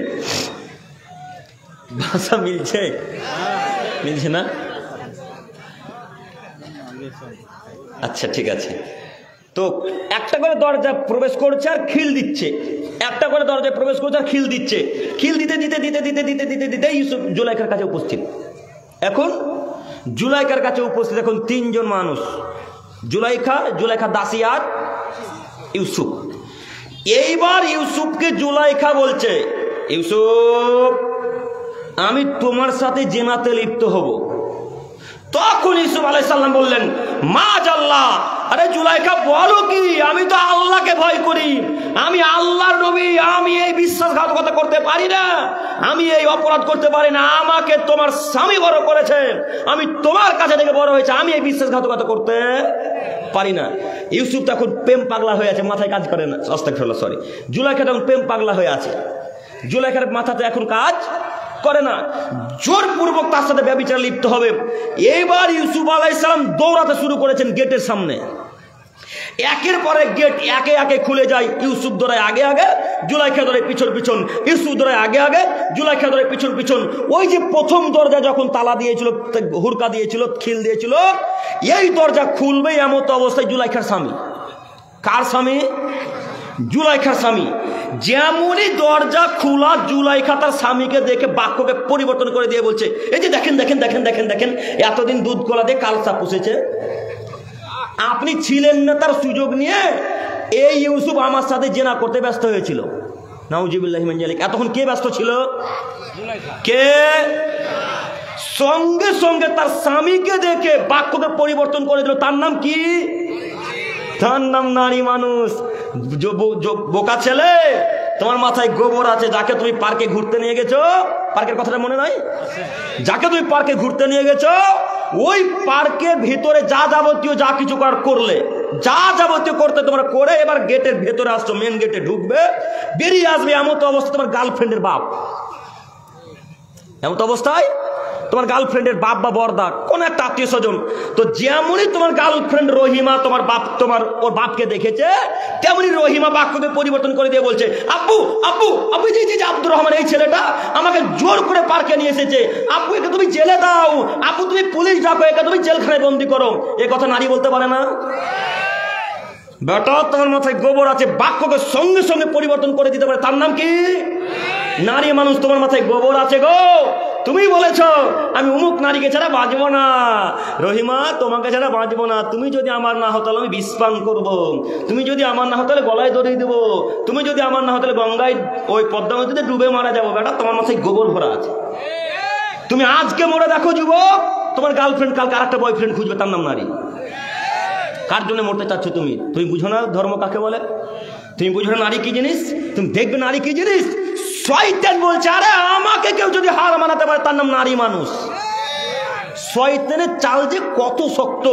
ভাষা মিলছে? মিলছে না? আচ্ছা ঠিক আছে। তো একটা করে দরজা প্রবেশ করছে আর খিল দিচ্ছে, একটা করে দরজায় প্রবেশ করছে আর খিল দিচ্ছে। খিল দিতে দিতে দিতে দিতে দিতে দিতে দিতে ইউসুফ জুলাইখার কাছে উপস্থিত। এখন জুলাইখার কাছে উপস্থিত এখন তিনজন মানুষ, জুলাইখা দাসী আর ইউসুফ। এইবার ইউসুফকে জুলাইখা বলছে, ইউসুফ আমি তোমার সাথে জেনাতে লিপ্ত হব। তখন ইউসুফ আলাইহিস সালাম বললেন মাআল্লাহ। আরে জুলাইখা বলো কি? আমি তো আল্লাহকে ভয় করি, আমি আল্লাহর নবী, আমি এই বিশ্বাসঘাতকতা করতে পারি না, আমি এই অপরাধ করতে পারি না। আমাকে তোমার স্বামী বড় করেছে, আমি তোমার কাছে থেকে বড় হয়েছে, আমি এই বিশ্বাসঘাতকতা করতে পারি না। ইউসুফ তখন প্রেম পাগলা হয়ে আছে, মাথায় কাজ করে না। আস্তাগফিরুল্লাহ, সরি। জুলাইখা তখন প্রেম পাগলা হয়ে আছে, জুলাইখার মাথাতে এখন কাজ করে না, জোরপূর্বক তার সাথে ব্যভিচারে লিপ্ত হবে। এবার ইউসুফ আলাইহিস সালাম দৌড়াতে শুরু করেছেন গেটের সামনে। একের পরে গেট একে একে খুলে যায়। ইউসুফ দৌড়ায় আগে আগে, জুলাইখা দৌড়ায় পিছন পিছন। ইউসুফ দৌড়ায় আগে আগে, জুলাইখা দৌড়ায় পিছন পিছন। ওই যে প্রথম দরজা যখন তালা দিয়েছিল, হুড়কা দিয়েছিল, খিল দিয়েছিল, এই দরজা খুলবে এমন অবস্থায় জুলাইখার স্বামী। কার স্বামী? জুলাইখার স্বামী। যেমনই দরজা খোলা, জুলাইখা তার স্বামীকে দেখে বাক্যকে পরিবর্তন করে দিয়ে বলছে, এই যে দেখেন দেখেন দেখেন দেখেন দেখেন, এতদিন দুধ কলা দিয়ে কালসা পুষেছে, আপনি ছিলেন না, তার সুযোগ নিয়ে এই ইউসুফ আমার সাথে জেনা করতে ব্যস্ত হয়েছিল। নাউজুবিল্লাহি মিন যালিক। এতক্ষণ কে ব্যস্ত ছিল? কে? সঙ্গে সঙ্গে তার স্বামীকে দেখে বাক্যকে পরিবর্তন করে দিল। তার নাম কি? তার নাম নারী মানুষ। বোকা ছেলে, তোমার মাথায় গোবর আছে। যাকে তুমি পার্কে ঘুরতে নিয়ে গেছো, পার্কের কথাটা মনে নাই? যাকে তুমি পার্কে ঘুরতে নিয়ে গেছো, ওই পার্কের ভিতরে যা যাবতীয় যা কিছু করলে, যা যাবতীয় করতে তোমরা করে, এবার গেটের ভেতরে আসছো, মেন গেটে ঢুকবে, বেরিয়ে আসবে এমন অবস্থা তোমার গার্লফ্রেন্ডের বাপ, এমন অবস্থায় তোমার গার্লফ্রেন্ডের বাপ বা বর্দা, কোন একটা আত্মীয় স্বজন। তো যেমনই তোমার গার্লফ্রেন্ড রহিমা তোমার বাপ, তোমার ওর বাপকে দেখেছে, তেমনি রহিমা বাক্যকে পরিবর্তন করে দিয়ে বলছে, আব্বু আব্বু আব্বু, যে আব্দুর রহমান এই ছেলেটা আমাকে জোর করে পার্কে নিয়ে এসেছে, আব্বু একে তুমি জেলে দাও, আব্বু তুমি পুলিশ ডাকো, একে তুমি জেলখানায় বন্দি করো। এ কথা নারী বলতে পারে না? বেটা তোমার মাথায় গোবর আছে, বাক্যকে সঙ্গে সঙ্গে পরিবর্তন করে দিতে পারে। তার নাম কি? নারী মানুষ। তোমার মাথায় গোবর আছে গো, তুমি বলেছো আমি অমুক নারীকে ছাড়া বাঁচবো না, রহিমা তোমাকে ছাড়া বাঁচবো না, তুমি যদি আমার না হতো আমি বিষ পান করবো, তুমি যদি আমার না হতো গলায় দড়িয়ে দেবো, তুমি যদি আমার না হতো গঙ্গায় ওই পদ্মা নদীতে ডুবে মারা যাবো। বেটা তোমার মাথায় গোবর ভরা আছে। তুমি আজকে মরে দেখো যুবক, তোমার গার্লফ্রেন্ড কালকে আরেকটা বয়ফ্রেন্ড খুঁজবে, তার নাম নারী। কার জন্য মরতে চাচ্ছ তুমি? তুমি বুঝো না ধর্ম কাকে বলে? তুমি বুঝো না নারী কি জিনিস? তুমি দেখবে নারী কি জিনিস? শয়তান বলছে, আরে আমাকে কেউ যদি হার মানাতে পারে তার নাম নারী মানুষ। শয়তানের চাল যে কত শক্ত,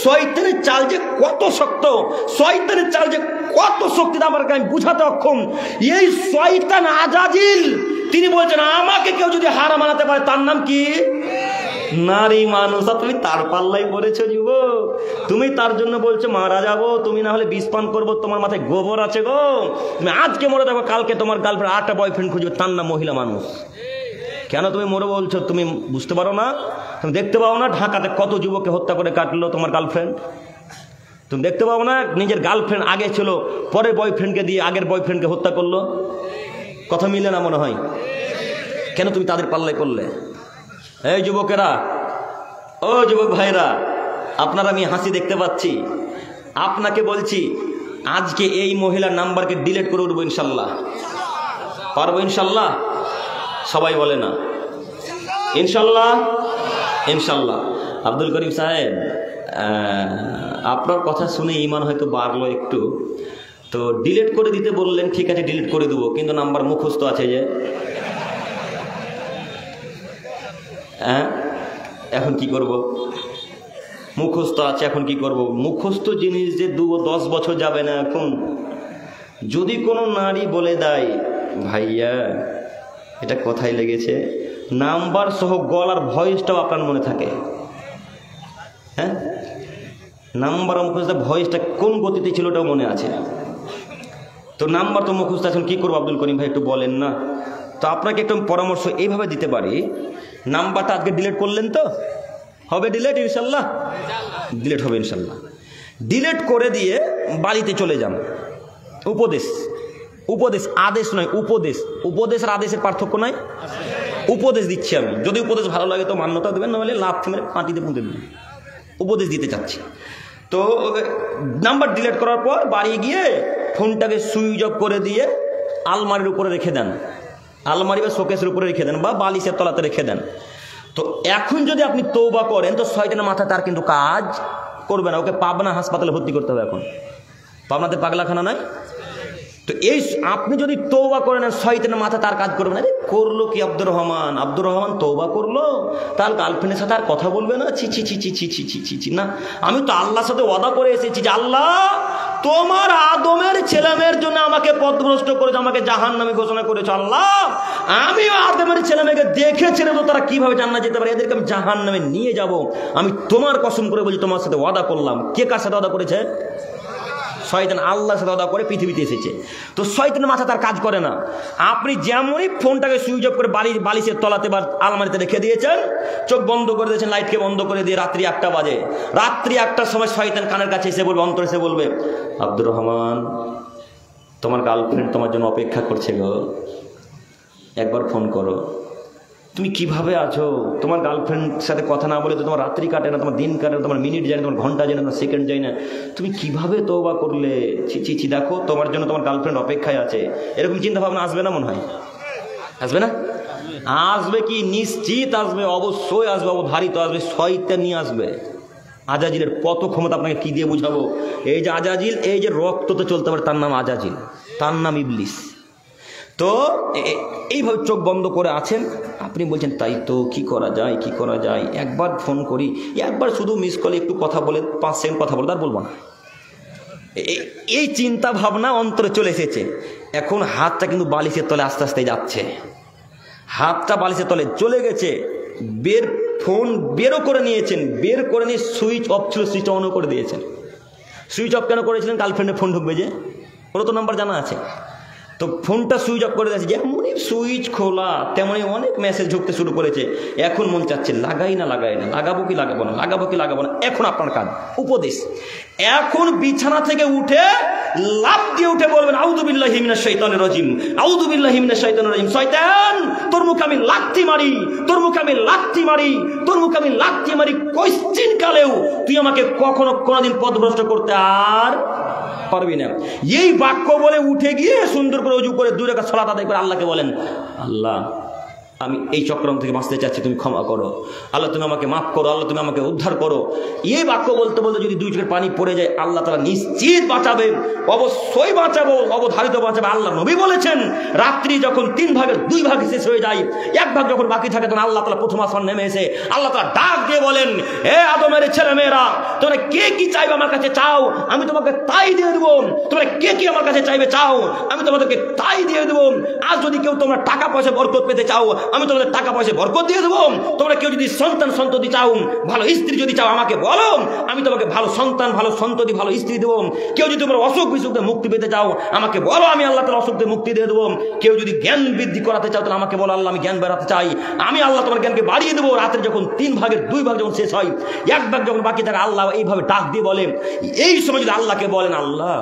শয়তানের চাল যে কত শক্ত, শয়তানের চাল যে কত শক্তি, আমাকে আমি বুঝাতে অক্ষম। এই শয়তান আজাজিল, তিনি বলছেন আমাকে কেউ যদি হার মানাতে পারে তার নাম কি? নারী মানুষ। আর তুমি তার পাল্লাই পড়েছো যুবক, তুমি তার জন্য বলছো মারা যাবো, তুমি না হলে বিষ পান করবো, তোমার মাথায় গোবর আছে গো। তুমি আজকে মরে দেখো, কালকে তোমার গার্লফ্রেন্ড আরেকটা বয়ফ্রেন্ড খুঁজবে, তার নাম মহিলা মানুষ। কেন তুমি মরে বলছো? তুমি বুঝতে পারো না? তুমি দেখতে পাও না ঢাকাতে কত যুবককে হত্যা করে কাটলো তোমার গার্লফ্রেন্ড? তুমি দেখতে পাও না নিজের গার্লফ্রেন্ড আগে ছিল, পরের বয়ফ্রেন্ডকে দিয়ে আগের বয়ফ্রেন্ডকে হত্যা করলো? কথা মিলে না মনে হয়? কেন তুমি তাদের পাল্লাই করলে? এই যুবকেরা, ও যুবক ভাইরা, আপনারা আমি হাসি দেখতে পাচ্ছি, আপনাকে বলছি আজকে এই মহিলার নাম্বারকে ডিলিট করে উঠবো ইনশাল্লাহ। পারবো ইনশাল্লাহ? সবাই বলে না ইনশাল্লাহ? ইনশাল্লাহ। আব্দুল করিম সাহেব, আপনার কথা শুনে ইমান হয়তো বাড়লো একটু, তো ডিলিট করে দিতে বললেন, ঠিক আছে ডিলিট করে দেবো, কিন্তু নাম্বার মুখস্থ আছে যে। হ্যাঁ, এখন কি করব? মুখস্থ আছে, এখন কি করব? মুখস্থ জিনিস যে 10 বছর যাবে না। এখন যদি কোনো নারী বলে দেয়, ভাইয়া এটা কোথায় লেগেছে, নাম্বার সহ গলার ভয়েসটাও আপনার মনে থাকে। হ্যাঁ, নাম্বার মুখস্থ, ভয়েসটা কোন গতিতে ছিল ওটাও মনে আছে। তো নাম্বার তো মুখস্থ, এখন কী করবো আব্দুল করিম ভাই একটু বলেন না। তো আপনাকে একটু পরামর্শ এইভাবে দিতে পারি, নাম্বারটা আজকে ডিলিট করলেন তো হবে ডিলিট ইনশাল্লাহ, ডিলিট হবে ইনশাল্লাহ। ডিলিট করে দিয়ে বাড়িতে চলে যান। উপদেশ, উপদেশ আদেশ নয়, উপদেশ। উপদেশ আর আদেশের পার্থক্য নয়, উপদেশ দিচ্ছি আমি। যদি উপদেশ ভালো লাগে তো মান্যতা দেবেন, নাহলে লাভ মেরে মাটিতে পুঁতে দেবেন। উপদেশ দিতে চাচ্ছি। তো নাম্বার ডিলিট করার পর বাড়ি গিয়ে ফোনটাকে সুইচ অফ করে দিয়ে আলমারির উপরে রেখে দেন, আলমারি বা শোকেসের উপরে রেখে দেন, বা বালিশের তলাতে রেখে দেন। তো এখন যদি আপনি তওবা করেন তো শয়তানের মাথা তার কিন্তু কাজ করবে না। ওকে পাবনা হাসপাতালে ভর্তি করতে হবে। এখন পাবনাতে পাগলাখানা নয় তো। এই আপনি যদি তওবা করেন, শয়তানের মাথা তার কাজ করবে না। করলো কি আব্দুর রহমান, আব্দুর রহমান তওবা করলো, তার গার্লফ্রেন্ডের সাথে আর কথা বলবে না। ছি ছি ছি ছি ছি ছি ছি ছি না, আমি তো আল্লাহর সাথে ওয়াদা করে এসেছি যে আল্লাহ তোমার আদমের ছেলেমেয়ের জন্য আমাকে পথভ্রষ্ট করেছে, আমাকে জাহান্নামী ঘোষণা করেছো। আল্লাহ আমি আদমের ছেলেমেয়েকে দেখেছি তো তারা কিভাবে জান্নাতে যেতে পারে, এদেরকে আমি জাহান্নামে নিয়ে যাব। আমি তোমার কসম করে বলছি তোমার সাথে ওয়াদা করলাম। কে কার সাথে ওয়াদা করেছে? শয়তান আল্লাহর সাথে ওয়াদা করে পৃথিবীতে এসেছে। তো শয়তানের মাথা তার কাজ করে না। আপনি যেমনই ফোনটাকে সুইচ অফ করে বালিশের তলাতে বা আলমারিতে রেখে দিয়েছেন, চোখ বন্ধ করে দিয়েছেন, লাইটকে বন্ধ করে দিয়ে রাত্রি 1টা বাজে, রাত্রি 1টার সময় শয়তান কানের কাছে এসে বলবে, অন্তর এসে বলবে, আব্দুর রহমান তোমার গার্লফ্রেন্ড তোমার জন্য অপেক্ষা করছে গো, একবার ফোন করো। তুমি কিভাবে আছো? তোমার গার্লফ্রেন্ডের সাথে কথা না বলে তো তোমার রাত্রি কাটে না, তোমার দিন কাটে না, তোমার মিনিট যায় না, তোমার ঘন্টা যায় না, তোমার সেকেন্ড যায় না। তুমি কিভাবে তওবা করলে? ছি ছি, দেখো তোমার জন্য তোমার গার্লফ্রেন্ড অপেক্ষায় আছে। এরকম চিন্তা ভাবনা আসবে না? মনে হয় আসবে না? আসবে কি? নিশ্চিত আসবে, অবশ্যই আসবে, অবধারিত আসবে। শয়তান নিয়ে আসবে। আজাজিলের কত ক্ষমতা আপনাকে কি দিয়ে বুঝাবো। এই যে আজাজিল, এই যে রক্ততে চলতে পারে, তার নাম আজাজিল, তার নাম ইবলিস। তো এইভাবে চোখ বন্ধ করে আছেন, আপনি বলছেন তাই তো, কি করা যায়, কি করা যায়, একবার ফোন করি, একবার শুধু মিস কলে একটু কথা বলে 5 সেকেন্ড কথা বলে, তার বলবো না। এই চিন্তা ভাবনা অন্তরে চলে এসেছে। এখন হাতটা কিন্তু বালিশের তলে আস্তে আস্তে যাচ্ছে, হাতটা বালিশের তলে চলে গেছে। ফোন বেরও করে নিয়েছেন, বের করে নিয়ে সুইচ অফ ছিল, সুইচ অনও করে দিয়েছেন। সুইচ অফ কেন করেছিলেন? গার্লফ্রেন্ডের ফোন ঢুকবে যে, ওরা তো নাম্বার জানা আছে। তো ফোনটা সুইচ অফ করে দিয়েছে, যেমনই সুইচ খোলা তেমনই অনেক মেসেজ ঢুকতে শুরু করেছে। এখন মন চাচ্ছে লাগাই না, লাগাবো কি লাগাবো না, লাগাবো কি লাগাবো না। এখন আপনার কাজ উপদেশ। এখন বিছানা থেকে উঠে লাফ দিয়ে উঠে বলবেন, আউযু বিল্লাহি মিনাশ শাইতানির রাজিম, আউযু বিল্লাহি মিনাশ শাইতানির রাজিম। শয়তান তোর মুখে আমি লাথি মারি, তোর মুখে আমি লাথি মারি, তোর মুখে আমি লাথি মারি। কোশ্চিন কালেও তুই আমাকে কখনো কোনোদিন পথভ্রষ্ট করতে আর পারবি না। এই বাক্য বলে উঠে গিয়ে সুন্দর করে ওযু করে 2 রাকাত সালাত আদায় করে আল্লাহকে বলেন, আল্লাহ আমি এই চক্রান্ত থেকে বাঁচতে চাচ্ছি, তুমি ক্ষমা করো। আল্লাহ তুমি আমাকে মাফ করো, আল্লাহ তুমি আমাকে উদ্ধার করো। এই বাক্য বলতে বলতে যদি 2 চোখের পানি পড়ে যায়, আল্লাহ তাআলা নিশ্চিত বাঁচাবেন, অবশ্যই বাঁচাবো, অবধারিত বাঁচাবে। আল্লাহ নবী বলেছেন, রাত্রি যখন 3 ভাগের 2 ভাগ শেষ হয়ে যায়, 1 ভাগ যখন বাকি থাকে, তখন আল্লাহ তাআলা প্রথম আসমান নেমে এসে আল্লাহ তাআলা ডাক দিয়ে বলেন, হে আদমের ছেলে মেয়েরা, তোমরা কে কি চাইবে আমার কাছে চাও, আমি তোমাকে তাই দিয়ে দেবো। তোমরা কে কি আমার কাছে চাইবে চাও, আমি তোমাদেরকে তাই দিয়ে দেবো। আজ যদি কেউ তোমরা টাকা পয়সা বরকত পেতে চাও, আমি তোমাদের টাকা পয়সা বরকত দিয়ে দেবো। তোমরা কেউ যদি সন্তান সন্ততি চাও, ভালো স্ত্রী যদি চাও, আমাকে বলো, আমি তোমাকে ভালো সন্তান, ভালো সন্ততি, ভালো স্ত্রী দেবো। কেউ যদি তোমরা অসুখ বিসুখ থেকে মুক্তি পেতে চাও, আমাকে বলো, আমি আল্লাহ তাআলা অসুখ থেকে মুক্তি দিয়ে দেবো। কেউ যদি জ্ঞান বৃদ্ধি করাতে চাও, তাহলে আমাকে বলো, আল্লাহ আমি জ্ঞান বাড়াতে চাই, আমি আল্লাহ তোমার জ্ঞানকে বাড়িয়ে দেবো। রাতের যখন 3 ভাগের 2 ভাগ যখন শেষ হয়, 1 ভাগ যখন বাকি থাকে, আল্লাহ এইভাবে ডাক দিয়ে বলে, এই সময় যদি আল্লাহকে বলেন, আল্লাহ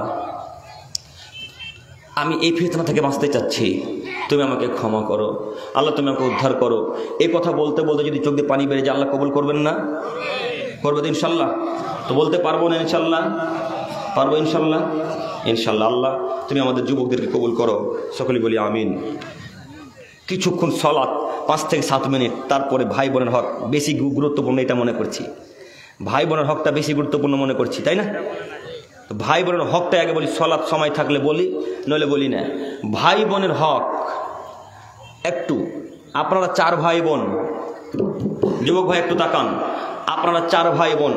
আমি এই ফিতনা থেকে বাঁচতে চাচ্ছি, তুমি আমাকে ক্ষমা করো, আল্লাহ তুমি আমাকে উদ্ধার করো। এই কথা বলতে বলতে যদি চোখ দিয়ে পানি বেরিয়ে যায়, আল্লাহ কবুল করবেন না? করবে তো ইনশাল্লাহ? তো বলতে পারবো না ইনশাল্লাহ? পারবো ইনশাল্লাহ? ইনশাল্লাহ। আল্লাহ তুমি আমাদের যুবকদেরকে কবুল করো, সকলেই বলি আমিন। কিছুক্ষণ সালাত 5 থেকে 7 মিনিট, তারপরে ভাই বোনের হক বেশি গুরুত্বপূর্ণ এটা মনে করছি, ভাই বোনের হকটা বেশি গুরুত্বপূর্ণ মনে করছি, তাই না? ভাই বোনের হকটা আগে বলি, সালাত সময় থাকলে বলি, নইলে বলি না। ভাই বোনের হক একটু, আপনারা 4 ভাই বোন, যুবক ভাই একটু তাকান, আপনারা 4 ভাই বোন,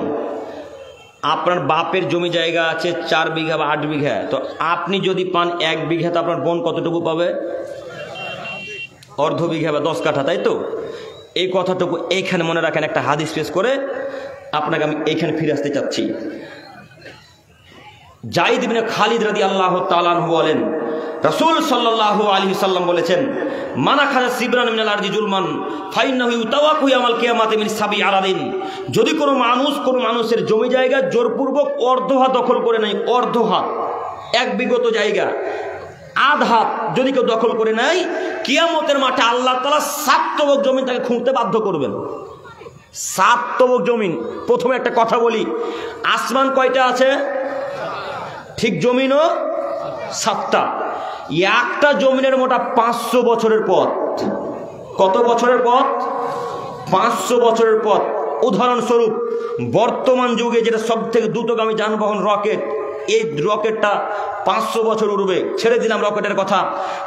আপনার বাপের জমি জায়গা আছে 4 বিঘা বা 8 বিঘা, তো আপনি যদি পান 1 বিঘা, তো আপনার বোন কতটুকু পাবে? অর্ধ বিঘা বা 10 কাঠা, তাই তো? এই কথাটুকু এইখানে মনে রাখেন। একটা হাদিস পেশ করে আপনাকে আমি এইখানে ফিরে আসতে চাচ্ছি। যায়েদ ইবনে খালিদ রাদিয়াল্লাহু তাআলা আনহু বলেন, রাসূল সাল্লাল্লাহু আলাইহি সাল্লাম বলেছেন, মানা খাজা সিবরান মিনাল আরদি জুলমান ফাইন্নাহু ইউতাওয়াকু ইয়াউমাল কিয়ামাতি মিন সাবি আরাদিন। যদি কোনো মানুষের জমি জায়গা জোরপূর্বক অর্ধ হাত দখল করে নেয়, অর্ধ হাত, 1 বিঘত জায়গা আধ হাত যদি কেউ দখল করে নেয়, কিয়ামতের মাঠে আল্লাহ তাআলা 7 তবক জমি তাকে খুঁড়তে বাধ্য করবেন। 7 তবক জমিন। প্রথমে একটা কথা বলি, আসমান কয়টা আছে? ঠিক জমিনও 7টা। একটা জমিনের মোটা 500 বছরের পথ। কত বছরের পথ? 500 বছরের পথ। উদাহরণস্বরূপ বর্তমান যুগে যেটা সব থেকে দ্রুতগামী যানবাহন রকেট, এই রকেটটা 500 বছর উড়বে। ছেড়ে দিলাম রকেটের কথা।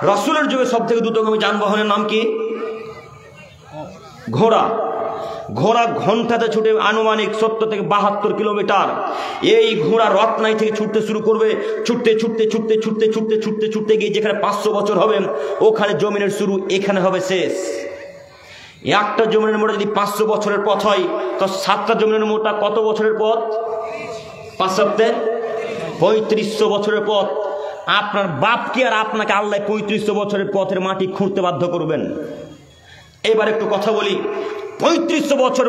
রাসূলের যুগে সব থেকে দ্রুতগামী যানবাহনের নাম কি? ঘোড়া। ঘোড়া ঘন্টাতে ছুটে আনুমানিক 70 থেকে 72 কিলোমিটার। এই ঘোড়া রত্নাই থেকে ছুটতে শুরু করবে, ছুটতে গিয়ে যেখানে 500 বছর হবে ওখানে জমিনের শুরু, এখানে হবে শেষ। একটা জমিনের মোটা যদি 500 বছরের পথ হয়, তো 7টা জমিনের মোটা কত বছরের পথ? 3500 বছরের পথ। আপনার বাপকে আর আপনাকে আল্লাহ 3500 বছরের পথের মাটি খুঁড়তে বাধ্য করবেন। এবার একটু কথা বলি, 3500 বছর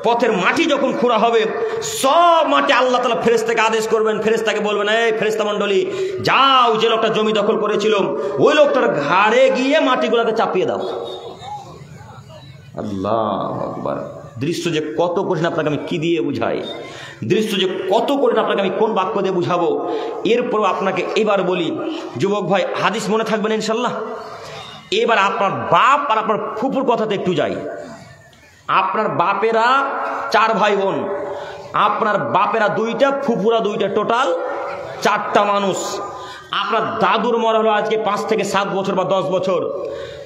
পথের মাটি যখন খোঁড়া হবে, সব মাটি আল্লাহ তাআলা ফেরেশতাকে আদেশ করবেন। ফেরেশতাকে বলবেন, এই ফেরেশতা মণ্ডলী, যাও যে লোকটা জমি দখল করেছিল ওই লোকটার ঘাড়ে গিয়ে মাটিগুলোকে চাপিয়ে দাও। আল্লাহু আকবার। দৃশ্য যে কত কঠিন আপনাকে আমি কি দিয়ে বুঝাই, দৃশ্য যে কত কঠিন আপনাকে আমি কোন বাক্য দিয়ে বুঝাবো। এরপর আপনাকে এবার বলি, যুবক ভাই হাদিস মনে থাকবেন ইনশাল্লাহ। এবার আপনার বাপ আর আপনার ফুপুর কথাতে একটু যাই। আপনার বাপেরা 4 ভাই বোন, আপনার বাপেরা 2টা, ফুপুরা 2টা, টোটাল 4টা মানুষ। আপনার দাদুর মরা হলো আজকে 5 থেকে 7 বছর বা 10 বছর।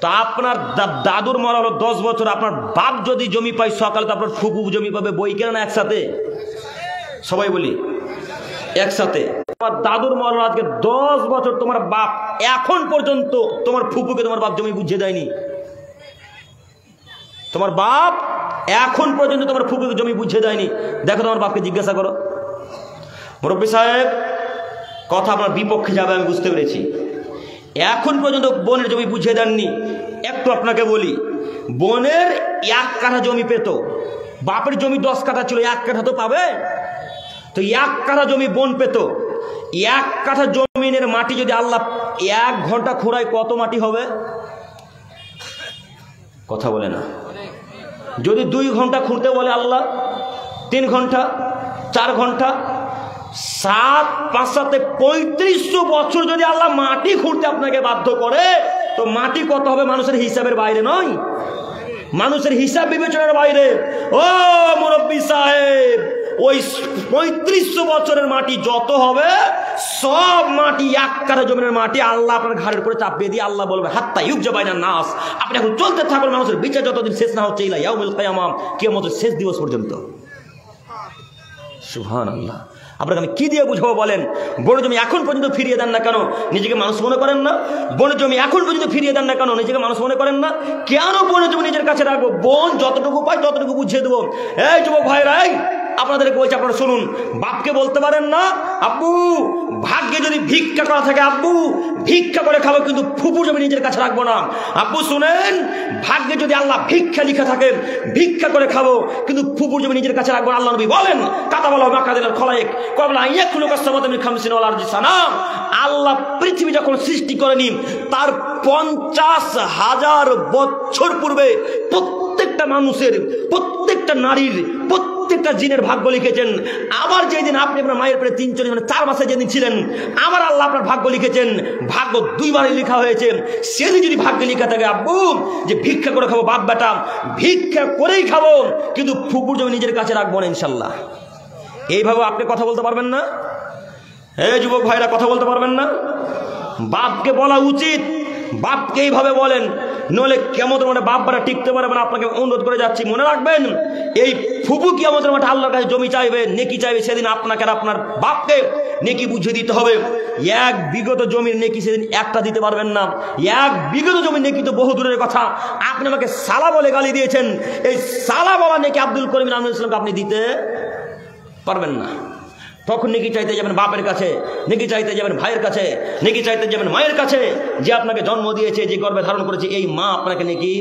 তো আপনার দাদুর মরা হলো 10 বছর। আপনার বাপ যদি জমি পায় সকালে, তো আপনার ফুপু জমি পাবে। বই কেন না একসাথে? সবাই বলি একসাথে। তোমার দাদুর মরা হলো আজকে 10 বছর, তোমার বাপ এখন পর্যন্ত তোমার ফুপুকে তোমার বাপ জমি বুঝিয়ে দেয়নি। তোমার বাপ এখন পর্যন্ত তোমার ফুপুকে জমি বুঝিয়ে দেয়নি। দেখো তোমার বাপকে জিজ্ঞাসা করো। মুরব্বী সাহেব, কথা আপনার বিপক্ষে যাবে আমি বুঝতে পেরেছি। এখন পর্যন্ত বোনের জমি বুঝিয়ে দেননি। একটু আপনাকে বলি, বোনের 1 কাঠা জমি পেত, বাপের জমি 10 কাঠা ছিল, 1 কাঠা তো পাবে। তো 1 কাঠা জমি বোন পেত। 1 কাঠা জমিনের মাটি যদি আল্লাহ 1 ঘন্টা খোঁড়ায়, কত মাটি হবে? কথা বলে না। যদি 2 ঘন্টা খুঁড়তে বলে আল্লাহ, 3 ঘন্টা, 4 ঘন্টা, 7 5 7 3500 বছর যদি আল্লাহ মাটি খুঁড়তে আপনাকে বাধ্য করে, তো মাটি কত হবে মানুষের হিসাবের বাইরে নয়, মানুষের হিসাব বিবেচনার বাইরে। ও মুরব্বী সাহেব, ওই 3500 বছরের মাটি যত হবে, সব মাটি 1 কাঠা জমির মাটি আল্লাহ আপনার ঘাড়ের উপরে চাপিয়ে দিয়ে আল্লাহ বলবে, হাত্তা ইউকজা বাইনান নাস, আপনি এখন চলতে থাকুন মানুষের বিচার যতদিন শেষ না হচ্ছে, ইলা ইয়াউমুল কিয়ামা, কিয়ামতের শেষ দিবস পর্যন্ত। সুবহানাল্লাহ। আপনাকে আমি কি দিয়ে বুঝাবো বলেন? বন জমি এখন পর্যন্ত ফিরিয়ে দেন না কেন? নিজেকে মানুষ মনে করেন না? বন জমি এখন পর্যন্ত ফিরিয়ে দেন না কেন? নিজেকে মানুষ মনে করেন না? কেন বন জমি নিজের কাছে রাখবো? বোন যতটুকু পাই ততটুকু বুঝিয়ে দেবো। এই যুবক ভাইরা, আপনাদেরকে বলছি, আপনারা শুনুন। বাপকে বলতে পারেন না, আব্বু ভাগ্যে যদি ভিক্ষা করা থাকে, আব্বু ভিক্ষা করে খাবো, কিন্তু ফুপু জমি নিজের কাছে রাখবো না। আব্বু শুনেন, ভাগ্যে যদি আল্লাহ ভিক্ষা লিখা থাকে, ভিক্ষা করে খাবো, কিন্তু ফুপুর জমি নিজের কাছে রাখবো। আল্লাহ নবী বলেন, কাতাবাল্লাহু মাকাদিরাল খালায়েক ক্বাবলা আন ইয়াখলুকা সামাওয়াতি মিন 50 ওয়াল আরদি সানা। আল্লাহ পৃথিবী যখন সৃষ্টি করেনি, তার 50,000 বছর পূর্বে প্রত্যেকটা মানুষের, প্রত্যেকটা নারীর, প্রত্যেকটা জিনের ভাগ্য লিখেছেন। আবার যেদিন আপনি আপনার মায়ের পেটে 4 মাসে যেদিন ছিলেন, আবার আল্লাহ আপনার ভাগ্য লিখেছেন। ভাগ্য 2 বারে লেখা হয়েছে। সেদিন যদি ভাগ্য লেখা থাকে, আব্বু যে ভিক্ষা করে খাবো, বাপ বেটা ভিক্ষা করেই খাবো, কিন্তু ফুপুর জমি নিজের কাছে রাখবো না ইনশাল্লাহ। এইভাবে আপনি কথা বলতে পারবেন না? এই যুবক ভাইরা, কথা বলতে পারবেন না? বাপকে বলা উচিত, বাপকে এইভাবে বলেন নইলে কিয়ামতের মাঠে বাপ বাড়া টিকতে পারবে না। আপনাকে অনুরোধ করে যাচ্ছি, মনে রাখবেন এই ফুফু কিয়ামতের মাঠে আল্লাহর কাছে জমি চাইবে, নেকি চাইবে, সেদিন আপনাকে আর আপনার বাপকে নেকি বুঝিয়ে দিতে হবে। এক বিগত জমির নেকি সেদিন একটা দিতে পারবেন না। এক বিগত জমির নেকি তো বহু দূরের কথা, আপনি আমাকে সালা বলে গালি দিয়েছেন, এই সালা বলা নেকি আব্দুল করিম আমিনুল ইসলামকে আপনি দিতে পারবেন না। তখন নেকি চাইতে যাবেন বাপের কাছে, নেকি চাইতে যাবেন ভাইয়ের কাছে, নেকি চাইতে যাবেন মায়ের কাছে, যে আপনাকে জন্ম দিয়েছে, যে গর্ভে ধারণ করেছে, এই মা আপনাকে নেকি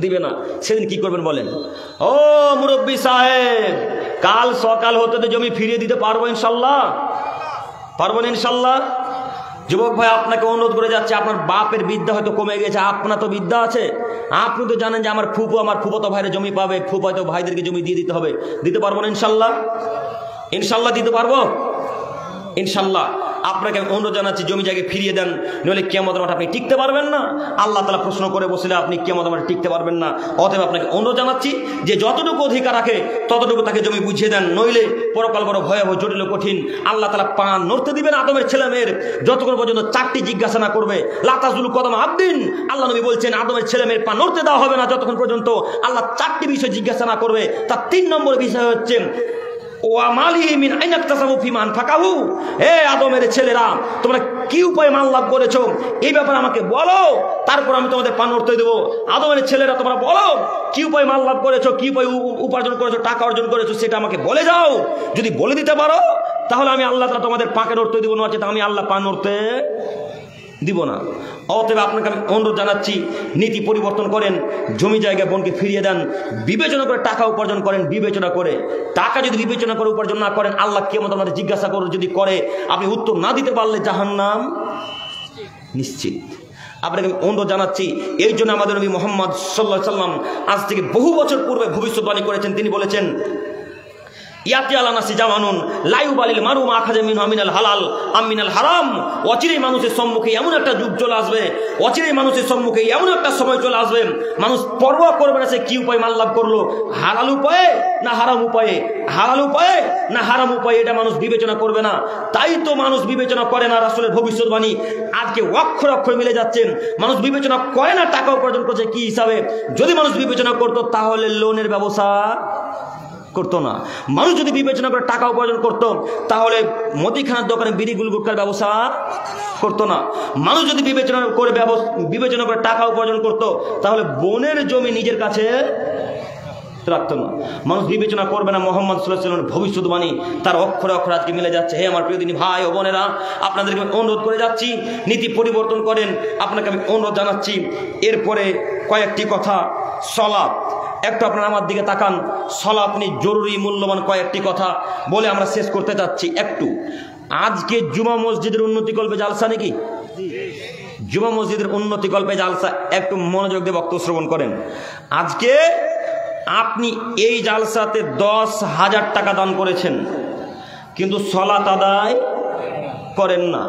দিবে না। সেদিন কি করবেন বলেন? ও মুরব্বী সাহেব, কাল সকাল হতে তো জমি ফিরিয়ে দিতে পারবো ইনশাল্লাহ? পারবো না ইনশাল্লাহ? যুবক ভাই, আপনাকে অনুরোধ করে যাচ্ছে, আপনার বাপের বিদ্যা হয়তো কমে গেছে, আপনার তো বিদ্যা আছে। আপনি তো জানেন যে আমার ফুপু আমার ফুফাতো ভাইয়ের জমি পাবে, ফুফাতো ভাইদেরকে জমি দিয়ে দিতে হবে। দিতে পারবো না ইনশাল্লাহ? ইনশাল্লাহ দিতে পারবো ইনশাল্লাহ। আপনাকে অনুরোধ জানাচ্ছি, জমি জায়গায় ফিরিয়ে দেন, নইলে কিয়ামতের মাঠে আপনি টিকতে পারবেন না। আল্লাহ তাআলা প্রশ্ন করে বসলে আপনি কিয়ামতের মাঠে টিকতে পারবেন না। অতএব আপনাকে অনুরোধ জানাচ্ছি যে যতটুকু অধিকার রাখে ততটুকু তাকে জমি বুঝিয়ে দেন, নইলে পরকাল বড় ভয়াবহ, জটিল, কঠিন। আল্লাহ তাআলা পা নড়তে দিবেন আদমের ছেলে মেয়ের যতক্ষণ পর্যন্ত চারটি জিজ্ঞাসা না করবে। লা তাজুলু কদম আবদিন, আল্লাহ নবী বলছেন আদমের ছেলে মেয়ের পা নড়তে দেওয়া হবে না যতক্ষণ পর্যন্ত আল্লাহ চারটি বিষয় জিজ্ঞাসা না করবে। তার 3 নম্বর বিষয় হচ্ছে আদমের ছেলেরা, তোমরা কি উপায়ে মাল লাভ করেছো এই ব্যাপারে আমাকে বলো, তারপর আমি তোমাদের পা নড়তে দেবো। আদমের ছেলেরা, তোমরা বলো কি উপায়ে মাল লাভ করেছো, কি উপায়ে উপার্জন করেছো, টাকা অর্জন করেছো, সেটা আমাকে বলে যাও। যদি বলে দিতে পারো তাহলে আমি আল্লাহ তাআলা তোমাদের পাকে নড়তে দিব, না আমি আল্লাহ পা নড়তে দিব না। অতএব আপনাকে আমি অনুরোধ জানাচ্ছি, নীতি পরিবর্তন করেন, জমি জায়গা বোনকে ফিরিয়ে দেন, বিবেচনা করে টাকা উপার্জন করেন। বিবেচনা করে টাকা যদি বিবেচনা করে উপার্জন না করেন, আল্লাহ কিয়ামত আমাদের জিজ্ঞাসা করে, যদি করে আপনি উত্তর না দিতে পারলে জাহান্নাম নিশ্চিত। আপনাকে আমি অনুরোধ জানাচ্ছি, এই জন্য আমাদের নবী মুহাম্মদ সাল্লাল্লাহু আলাইহি সাল্লাম আজ থেকে বহু বছর পূর্বে ভবিষ্যৎবাণী করেছেন। তিনি বলেছেন, ইয়াতি আলা নাসি জামানুন লা ইউবালিল মারু মা আখাযা মিনহু মিনাল হালাল আম মিনাল হারাম। অচিরেই মানুষের সম্মুখে এমন একটা যুগ চলে আসবে, অচিরেই মানুষের সম্মুখে এমন একটা সময় চলে আসবে, মানুষ পরোয়া করবে না সে কি উপায়ে মাল লাভ করলো, হালাল উপায়ে না হারাম উপায়ে, হালাল উপায়ে না হারাম উপায়ে, এটা মানুষ বিবেচনা করবে না। তাই তো মানুষ বিবেচনা করে না রাসূলের ভবিষ্যৎবাণী আজকে অক্ষর অক্ষর মিলে যাচ্ছেন। মানুষ বিবেচনা করে না টাকা উপার্জন করছে কি হিসাবে। যদি মানুষ বিবেচনা করতো তাহলে লোনের ব্যবস্থা করতো না। মানুষ যদি বিবেচনা করে টাকা উপার্জন করতো তাহলে মুদিখানার দোকানে বিড়ি গুলগুটকার ব্যবসা করতো না। মানুষ যদি বিবেচনা করে টাকা উপার্জন করতো তাহলে বোনের জমি নিজের কাছে রাখতো না। মানুষ বিবেচনা করবে না। মুহাম্মদ সাল্লাল্লাহু আলাইহি ওয়াসাল্লামের ভবিষ্যৎবাণী তার অক্ষরে অক্ষরে আজকে মিলে যাচ্ছে। হে আমার প্রিয় দিনী ভাই ও বোনেরা, আপনাদেরকে অনুরোধ করে যাচ্ছি, নীতি পরিবর্তন করেন। আপনাকে আমি অনুরোধ জানাচ্ছি। এরপরে কয়েকটি কথা, সালাত, একটু আপনারা আমার দিকে তাকান। সালাত নিয়ে জরুরি মূল্যবান কয়েকটি কথা বলে আমরা শেষ করতে যাচ্ছি। একটু আজকে জুমা মসজিদের উন্নতি কল্পে জালসা নাকি? জুমা মসজিদের উন্নতি কল্পে জালসা, একটু মনোযোগ দিয়ে বক্তব্য শ্রবণ করেন। আজকে আপনি এই জালসাতে 10,000 টাকা দান করেছেন, কিন্তু সালাত আদায় করেন না।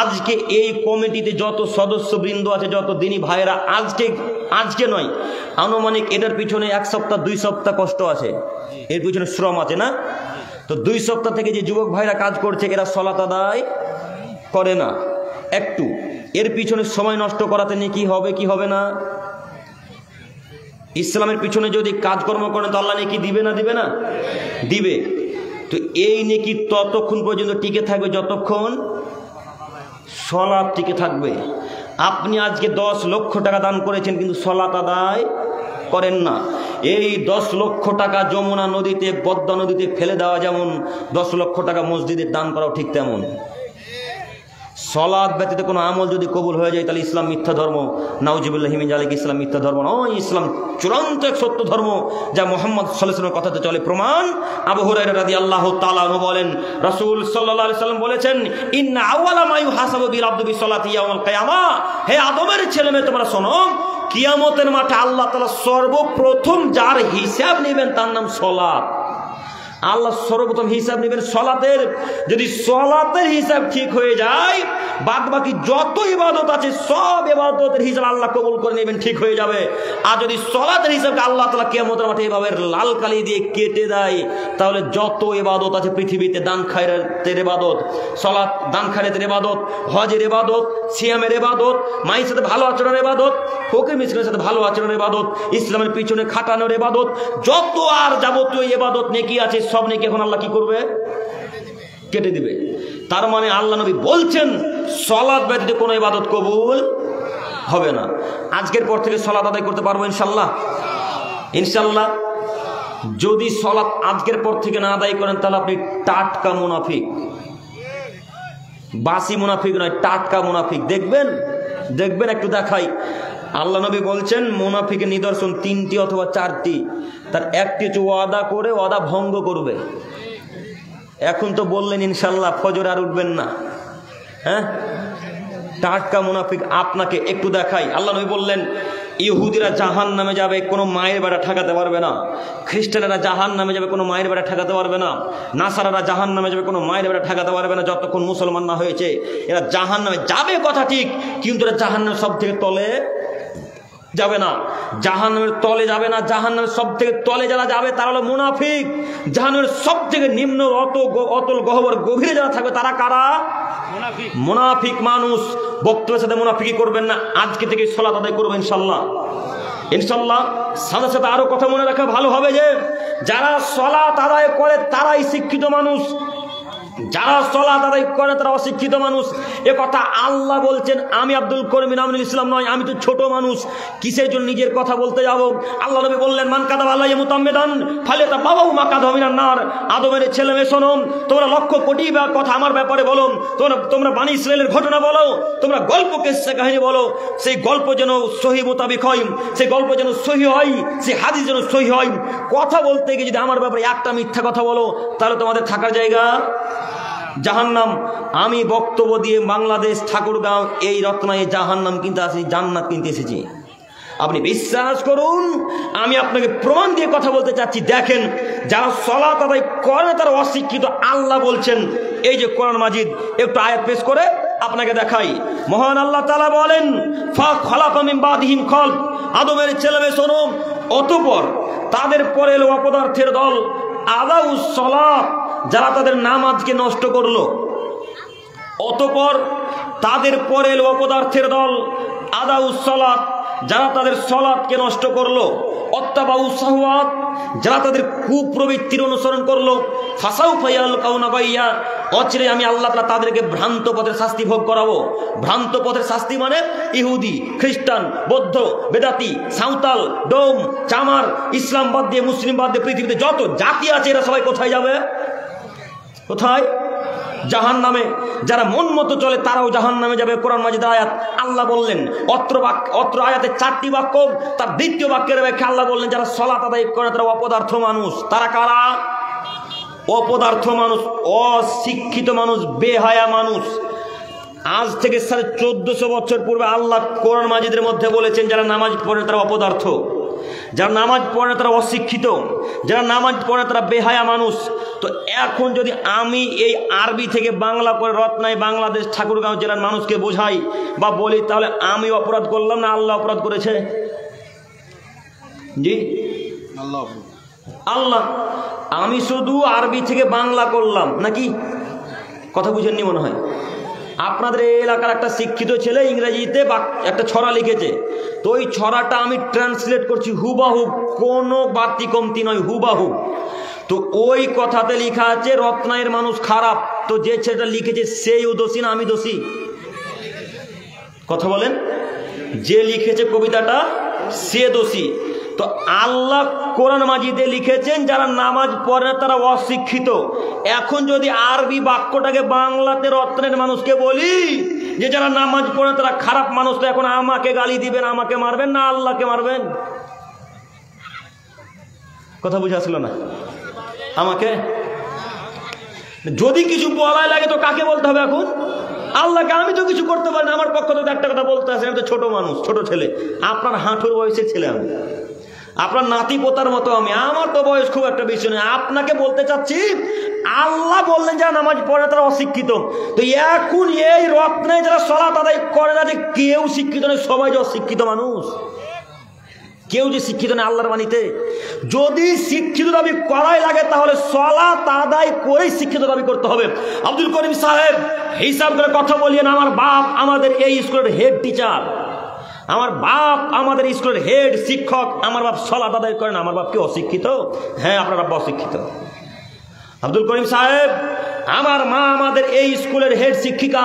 আজকে এই কমিটিতে যত সদস্যবৃন্দ আছে, যত দিনী ভাইরা, আজকে নয়, আনুমানিক এটার পিছনে 1 সপ্তাহ 2 সপ্তাহ কষ্ট আছে, এর পিছনে শ্রম আছে না? তো 2 সপ্তাহ থেকে যে যুবক ভাইরা কাজ করছে, এরা সালাত আদায় করে না। একটু এর পিছনে সময় নষ্ট করাতে নিয়ে কি হবে কি হবে না? ইসলামের পিছনে যদি কাজকর্ম করেন তো আল্লাহ নেকি দিবে না? দিবে না? দিবে। তো এই নেকি ততক্ষণ পর্যন্ত টিকে থাকবে যতক্ষণ সালাত টিকে থাকবে। আপনি আজকে 10 লক্ষ টাকা দান করেছেন, কিন্তু সালাত আদায় করেন না। এই 10 লক্ষ টাকা যমুনা নদীতে, পদ্মা নদীতে ফেলে দেওয়া যেমন, 10 লক্ষ টাকা মসজিদে দান করাও ঠিক তেমন। সালাত ব্যতীত কোনো আমল যদি কবুল হয়ে যায় তাহলে ইসলাম মিথ্যা ধর্ম। নাউজুবিল্লাহি মিন যালিক, ইসলাম মিথ্যা ধর্ম নয়, ইসলাম চূড়ান্ত এক সত্য ধর্ম, যা মুহাম্মদ সাল্লাল্লাহু আলাইহি ওয়াসাল্লামের কথাতে চলে। প্রমাণ আবু হুরায়রা রাদিয়াল্লাহু তাআলা আনহু বলেন, রাসূল সাল্লাল্লাহু আলাইহি ওয়াসাল্লাম বলেছেন, ইন্না আওয়ালা মা ইউহাসাবু বিল আবদু বিসসালাতি ইয়াউমাল কিয়ামাহ। হে আদমের ছেলেমেয়ে, তোমরা শোনো, কিয়ামতের মাঠে আল্লাহ তাআলা সর্বপ্রথম যার হিসাব নেবেন তার নাম সালাত। আল্লাহ সর্বপ্রথম হিসাব নেবেন সলাতের। যদি সলাতের হিসাব ঠিক হয়ে যায়, বাদ বাকি যত ইবাদত আছে সব ইবাদতের হিসাব আল্লাহ কবুল করে নেবেন, ঠিক হয়ে যাবে। আর যদি সলাতের হিসাবকে আল্লাহ তাআলা কিয়ামতের মাঠে এভাবে লাল কালি দিয়ে কেটে দেয়, তাহলে যত ইবাদত আছে পৃথিবীতে, দান খায়রাতের ইবাদত, সলাত দান খায়রাতের ইবাদত, হজের ইবাদত, সিয়ামের ইবাদত, মায়ের সাথে ভালো আচরণের ইবাদত, ফকির মিসকিনের সাথে ভালো আচরণের ইবাদত, ইসলামের পিছনে খাটানোর ইবাদত, যত আর যাবতীয় ইবাদত নেকি আছে সব নেকি এখন আল্লাহ কি করবে? কেটে দিবে। তার মানে আল্লাহ নবী বলছেন সালাত ব্যতীত কোনো ইবাদত কবুল হবে না। আজকের পর থেকে সালাত আদায় করতে পারবো ইনশাআল্লাহ? ইনশাআল্লাহ। যদি সালাত আজকের পর থেকে না আদায় করেন তাহলে আপনি টাটকা মুনাফিক, বাসি মুনাফিক নয়, টাটকা মুনাফিক। দেখবেন দেখবেন একটু দেখাই। আল্লাহ নবী বলছেন মুনাফিকের নিদর্শন 3টি অথবা 4টি। তার একটি হচ্ছে ওয়াদা করে ওয়াদা ভঙ্গ করবে। এখন তো বললেন ইনশাআল্লাহ ফজর আর উঠবেন না, হ্যাঁ? টাটকা মুনাফিক আপনাকে একটু দেখাই। আল্লাহ নবী বললেন ইহুদিরা জাহান্নামে যাবে, কোনো মায়ের বেড়া ঠেকাতে পারবে না। খ্রিস্টানেরা জাহান্নামে যাবে, কোনো মায়ের বেড়া ঠেকাতে পারবে না। নাসারারা জাহান্নামে যাবে, কোনো মায়ের বেড়া ঠেকাতে পারবে না যতক্ষণ মুসলমান না হয়েছে। এরা জাহান্নামে যাবে কথা ঠিক, কিন্তু এরা জাহান্নামের সব থেকে তলে যাবে না, জাহান্নামের তলে যাবে না। জাহান্নামের সব থেকে তলে যারা যাবে তারা হলো মুনাফিক। জাহান্নামের সব থেকে নিম্ন অতল গহ্বর গভীরে যারা থাকবে তারা কারা? মুনাফিক মানুষ। বক্তব্যের সাথে মুনাফিকি করবেন না। আজকে থেকে সালাত আদায় করবেন ইনশাআল্লাহ। ইনশাআল্লাহ। সাথে সাথে আরো কথা মনে রাখা ভালো হবে যে যারা সালাত আদায় করে তারাই শিক্ষিত মানুষ, যারা সালাত আদায় করে তারা অশিক্ষিত মানুষ। এ কথা আল্লাহ বলছেন। আমি আব্দুল করিম আমিনুল ইসলাম নয়, আমি তো ছোট মানুষ, কিসের জন্য নিজের কথা বলতে যাব? আল্লাহ নবী বললেন মান কাযাবা আলাইহি মুতাম্মিদান ফালিয়াতাবাওয়া মাকাদাহু মিনান নার। আদমের ছেলে মেয়ে শোনো, তোমরা লক্ষ কোটি কথা আমার ব্যাপারে বলো, তোমরা বনি ইসরাইলের ঘটনা বলো, তোমরা গল্প কিসসা কাহিনী বলো, সেই গল্প যেন সহি মোতাবেক হয়, সেই গল্প যেন সহি হয়, সেই হাদিস যেন সহি হয়। কথা বলতে গিয়ে যদি আমার ব্যাপারে একটা মিথ্যা কথা বলো তাহলে তোমাদের থাকার জায়গা জাহান্নাম। আমি বক্তব্য দিয়ে বাংলাদেশ ঠাকুরগাঁও এই রত্নায় জাহান্নাম কিনতে আসি, জান্নাত কিনতে এসেছি। আপনি বিশ্বাস করুন, আমি আপনাকে প্রমাণ দিয়ে কথা বলতে চাচ্ছি। দেখেন যারা সালাত আদায় করে তারা অশিক্ষিত। আল্লাহ বলছেন, এই যে কোরআন মাজিদ, একটু আয়াত পেশ করে আপনাকে দেখাই। মহান আল্লাহ তাআলা বলেন ফা খালাকা মিন বাদিহিম খালক। আদমের ছেলে মেয়ে শোনো, অতঃপর তাদের পরে এলো অপদার্থের দল। আদাউস সালাত, যারা তাদের নামাজকে নষ্ট করলো। অতঃপর তাদের পরে এলো অপদার্থের দল। আদাউস সালাত, যারা তাদের সালাতকে নষ্ট করলো। অত্তাবাউস শাহওয়াত, যারা তাদের কুপ্রবৃত্তির অনুসরণ করলো। ফাসাউফা ইয়ালকাউনা গাইয়া, অচিরে আমি আল্লাহ তাআলা তাদেরকে ভ্রান্ত পথের শাস্তি ভোগ করাবো। ভ্রান্ত পথের শাস্তি মানে ইহুদি, খ্রিস্টান, বৌদ্ধ, বেদাতি, সাঁওতাল, ডোম, চামার, ইসলাম বাদ দিয়ে মুসলিম বাদ দিয়ে পৃথিবীতে যত জাতি আছে এরা সবাই কোথায় যাবে? কোথায়? জাহান্নামে। যারা মন মতো চলে তারাও জাহান্নামে যাবে। কোরআন মাজিদের আয়াত। আল্লাহ বললেন অত্র আয়াতে 4টি বাক্য, তার দ্বিতীয় বাক্যের ব্যাখ্যা আল্লাহ বললেন যারা সালাত আদায় করে তারা অপদার্থ মানুষ। তারা কারা? অপদার্থ মানুষ, অশিক্ষিত মানুষ, বেহায়া মানুষ। আজ থেকে 1450 বছর পূর্বে আল্লাহ কোরআন মাজিদের মধ্যে বলেছেন যারা নামাজ পড়ে তারা অপদার্থ, যারা নামাজ পড়ে তারা অশিক্ষিত, যারা নামাজ পড়ে তারা বেহায়া মানুষ। তো এখন যদি আমি এই আরবি থেকে বাংলা করে রত্নায় বাংলাদেশ ঠাকুরগাঁও জেলার মানুষকে বোঝাই বা বলি, তাহলে আমি অপরাধ করলাম না আল্লাহ অপরাধ করেছে? জি আল্লাহ। আমি শুধু আরবি থেকে বাংলা করলাম নাকি? কথা বুঝেননি মনে হয়। আপনাদের এই এলাকার একটা শিক্ষিত ছেলে ইংরেজিতে একটা ছড়া লিখেছে, তো ওই ছড়াটা আমি ট্রান্সলেট করছি হুবাহু, কোনো বাড়তি কমতি নয়, হুবাহু। তো ওই কথাতে লেখা আছে রত্নায়ের মানুষ খারাপ। তো যে ছেলেটা লিখেছে সেই দোষী না আমি দোষী? কথা বলেন। যে লিখেছে কবিতাটা সে দোষী। তো আল্লাহ কোরআন মাজিদে লিখেছেন যারা নামাজ পড়ে তারা অশিক্ষিত। এখন যদি আরবি বাক্যটাকে বাংলাতে রত্নের মানুষকে বলি যে যারা নামাজ পড়ে তারা খারাপ মানুষ, তো এখন আমাকে গালি দিবেন, আমাকে মারবেন না আল্লাহকে মারবেন? কথা বুঝে আসলো না? আমাকে যদি কিছু বলাই লাগে তো কাকে বলতে হবে এখন? আল্লাহকে। আমি তো কিছু করতে পারি না, আমার পক্ষ থেকে একটা কথা বলতে আসে, আমি তো ছোট মানুষ, ছোট ছেলে, আপনার হাঁটুর বয়সের ছেলে আমি। আপনার নাতি পোতার মতো আমি, আমার তো বয়স খুব একটা বেশি নয়। আপনাকে বলতে চাচ্ছি, আল্লাহ বললেন যারা নামাজ পড়ে তারা অশিক্ষিত। তো এখন এই রত্নে যারা সালাত আদায় করে না, যে কেউ শিক্ষিত নয়, সবাই যে অশিক্ষিত মানুষ, কেউ যে শিক্ষিত নয় আল্লাহর বাণীতে। যদি শিক্ষিত দাবি করাই লাগে তাহলে সালাত আদায় করেই শিক্ষিত দাবি করতে হবে। আব্দুল করিম সাহেব, হিসাব করে কথা বলিয়েন, আমার বাপ আমাদের এই স্কুলের হেড টিচার, আমার বাপ আমাদের স্কুলের হেড শিক্ষক, আমার বাপ সালাত আদায় করেন, আমার বাপ কি অশিক্ষিত? হ্যাঁ, আপনার বাপ অশিক্ষিত। আব্দুল করিম সাহেব, আমার মা আমাদের এই স্কুলের হেড শিক্ষিকা,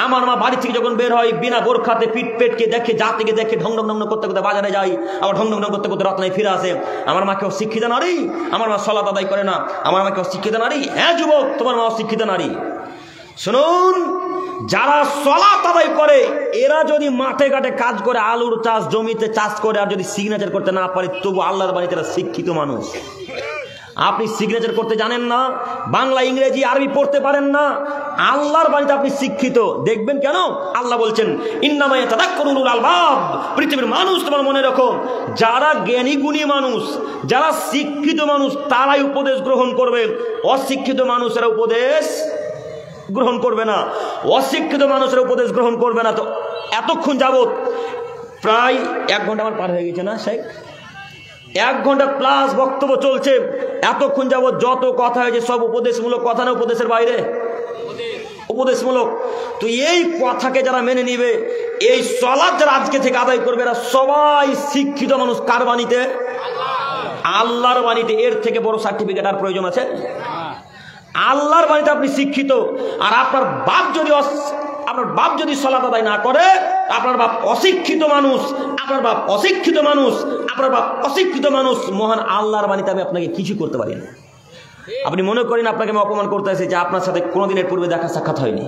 আমার মা বাড়ি থেকে যখন বের হয় বিনা বোরখাতে পিট পেটকে দেখে, যা থেকে দেখে ঢং ঢং ঢং করতে করতে বাজারে যাই, আবার ঢং ঢং ঢং করতে করতে রত্নায় ফিরে আসে। আমার মা কেউ শিক্ষিত নারী? আমার মা সালাত আদায় করে না, আমার মা কেউ শিক্ষিত নারী? হ্যাঁ যুবক, তোমার মা অশিক্ষিত নারী। শুনুন, যারা সালাত আদায় করে এরা যদি মাঠে ঘাটে কাজ করে, আলুর চাষ, জমিতে চাষ করে, আর যদি সিগনেচার করতে না পারে, তবু আল্লাহর বাণীতে এরা শিক্ষিত মানুষ। আপনি সিগনেচার করতে জানেন না, বাংলা ইংরেজি আরবি পড়তে পারেন না, আল্লাহর বাণীতে আপনি শিক্ষিত। দেখবেন কেন? আল্লাহ বলছেন ইন্নামা ইয়াতাযাক্কারু উলুল আলবাব। পৃথিবীর মানুষ, তোমার মনে রাখো, যারা জ্ঞানী গুণী মানুষ, যারা শিক্ষিত মানুষ, তারাই উপদেশ গ্রহণ করবে। অশিক্ষিত মানুষেরা উপদেশ গ্রহণ করবে না, অশিক্ষিত মানুষের উপদেশ গ্রহণ করবে না। তো এতক্ষণ যাবত প্রায় 1 ঘন্টা আমার পার হয়ে গেছে না শেখ? 1 ঘন্টা প্লাস বক্তব্য চলছে। এতক্ষণ যাবত যত কথা হয়েছে সব উপদেশমূলক কথা না, উপদেশের বাইরে উপদেশমূলক। তো এই কথাকে যারা মেনে নিবে, এই সালাত যারা আজকে থেকে আদায় করবে, এরা সবাই শিক্ষিত মানুষ। কার বাণীতে? আল্লাহর বাণীতে। এর থেকে বড় সার্টিফিকেট আর প্রয়োজন আছে? আল্লাহর বাণীতে আপনি শিক্ষিত। আর আপনার বাপ যদি সালাত আদায় না করে, আপনার বাপ অশিক্ষিত মানুষ, আপনার বাপ অশিক্ষিত মানুষ, আপনার বাপ অশিক্ষিত মানুষ। মহান আল্লাহর বাণীতে আমি আপনাকে কিছু করতে পারি না। আপনি মনে করেন আপনাকে আমি অপমান করতে এসেছি, যে আপনার সাথে কোনোদিনের পূর্বে দেখা সাক্ষাৎ হয়নি।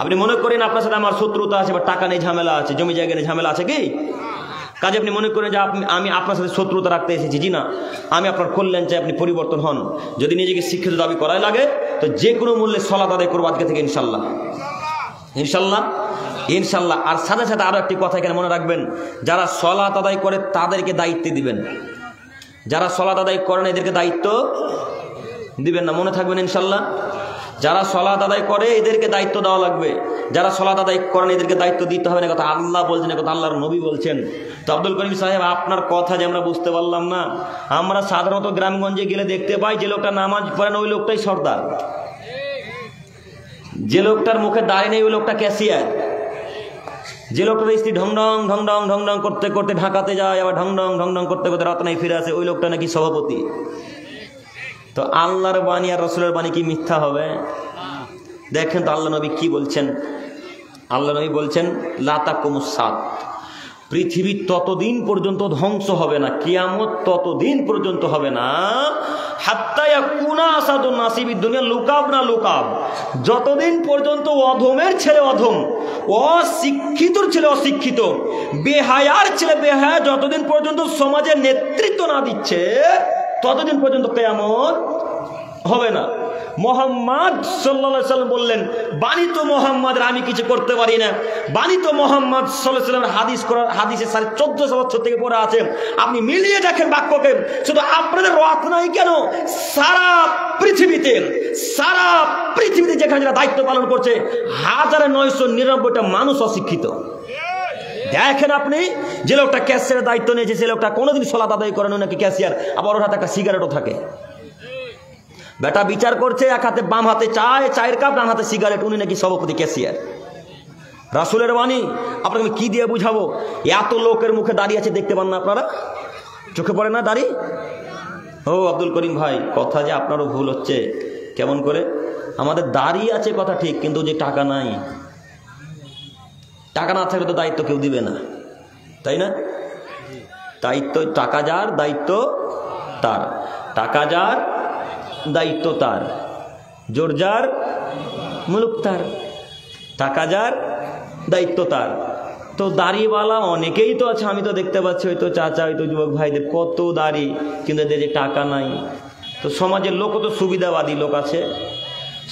আপনি মনে করেন আপনার সাথে আমার শত্রুতা আছে, বা টাকা নেই ঝামেলা আছে, জমি জায়গা নেই ঝামেলা আছে কি? কাজে আপনি মনে করেন যে আমি আপনার সাথে শত্রুতা রাখতে এসেছি। জি না, আমি আপনার কল্যাণ চাই, আপনি পরিবর্তন হন। যদি নিজেকে শিক্ষিত দাবি করাই লাগে, তো যে কোনো মূল্যে সালাত আদায় করবো আজকে থেকে, ইনশাল্লাহ ইনশাল্লাহ ইনশাল্লাহ। আর সাথে সাথে আরো একটি কথা এখানে মনে রাখবেন, যারা সালাত আদায় করে তাদেরকে দায়িত্ব দিবেন, যারা সালাত আদায় করেন এদেরকে দায়িত্ব দিবেন না। মনে থাকবেন ইনশাল্লাহ। যারা সালাত আদায় করে এদেরকে দায়িত্ব দেওয়া লাগবে, যারা সালাত আদায় করেন এদেরকে দায়িত্ব দিতে হবে না। কথা আল্লাহ বলছেন, কথা আল্লাহর নবী বলছেন। তো আব্দুল করিম সাহেব, আপনার কথা যে আমরা বুঝতে পারলাম না। আমরা সাধারণত গ্রামগঞ্জে গেলে দেখতে পাই, যে লোকটা নামাজ পড়ে না ওই লোকটাই সর্দার, যে লোকটার মুখে দাঁড়িয়ে নেই ওই লোকটা ক্যাশিয়ার, যে লোকটার স্ত্রী ঢং ঢং ঢং ঢং ঢং ঢং করতে করতে ঢাকাতে যায়, আবার ঢং ঢং ঢং ঢং করতে করতে রত্নায় ফিরে আসে, ওই লোকটা নাকি সভাপতি। তো আল্লাহর বাণী আর রসুলের বাণী কি মিথ্যা হবে? দেখেন তো আল্লাহ নবী কি বলছেন। আল্লাহ নবী বলছেন লা তাকুমুস সাত, পৃথিবী ততদিন পর্যন্ত ধ্বংস হবে না, কিয়ামত ততদিন পর্যন্ত হবে না, হাত্তা ইয়াকুনা আসাদুন নাসি বিদ দুনিয়া লুকাব না লুকাব, যতদিন পর্যন্ত অধমের ছেলে অধম, অশিক্ষিতর ছেলে অশিক্ষিত, বেহায়ার ছেলে বেহায়া যতদিন পর্যন্ত সমাজের নেতৃত্ব না দিচ্ছে, ততদিন পর্যন্ত কিয়ামত হবে না। মোহাম্মদ সাল্লাল্লাহু আলাইহি সাল্লাম বললেন, বাণী তো মোহাম্মদের, আমি কিছু করতে পারি না। বাণী তো মোহাম্মদ সাল্লাল্লাহু আলাইহি সাল্লামের হাদিসে 1450 বছর থেকে পড়ে আছে। আপনি মিলিয়ে দেখেন বাক্যকে। শুধু আপনাদের রত নাই কেন, সারা পৃথিবীতে যেখানে যারা দায়িত্ব পালন করছে 1999টা মানুষ অশিক্ষিত। দেখেন আপনি, যে লোকটা ক্যাশিয়ারের দায়িত্ব নিয়েছে সে লোকটা কোনোদিন সালাত আদায় করেন নাকি ক্যাশিয়ার, আবার ওর হাতে একটা সিগারেটও থাকে। বেটা বিচার করছে, এক হাতে বাম হাতে চায়ের কাপ, ডান হাতে সিগারেট, উনি নাকি সভাপতি ক্যাশিয়ার। রাসূলের বাণী আপনাকে আমি কি দিয়ে বুঝাবো? এত লোকের মুখে দাঁড়িয়ে আছে, দেখতে পান না আপনারা? চোখে পড়ে না দাড়ি? ও আব্দুল করিম ভাই, কথা যে আপনারও ভুল হচ্ছে। কেমন করে? আমাদের দাড়ি আছে কথা ঠিক, কিন্তু যে টাকা নাই, টাকা না থাকলে তো দায়িত্ব কেউ দিবে না, তাই না? দায়িত্ব টাকা যার, দায়িত্ব তার। টাকা যার, দায়িত্ব তার। জোর যার, মুলুক তার। টাকা যার, দায়িত্ব তার। তো দাড়িওয়ালা অনেকেই তো আছে, আমি তো দেখতে পাচ্ছি, হয়তো চাচা, হয়তো যুবক ভাইদের কত দাড়ি, কিন্তু এদের যে টাকা নাই। তো সমাজের লোকও তো সুবিধাবাদী লোক আছে।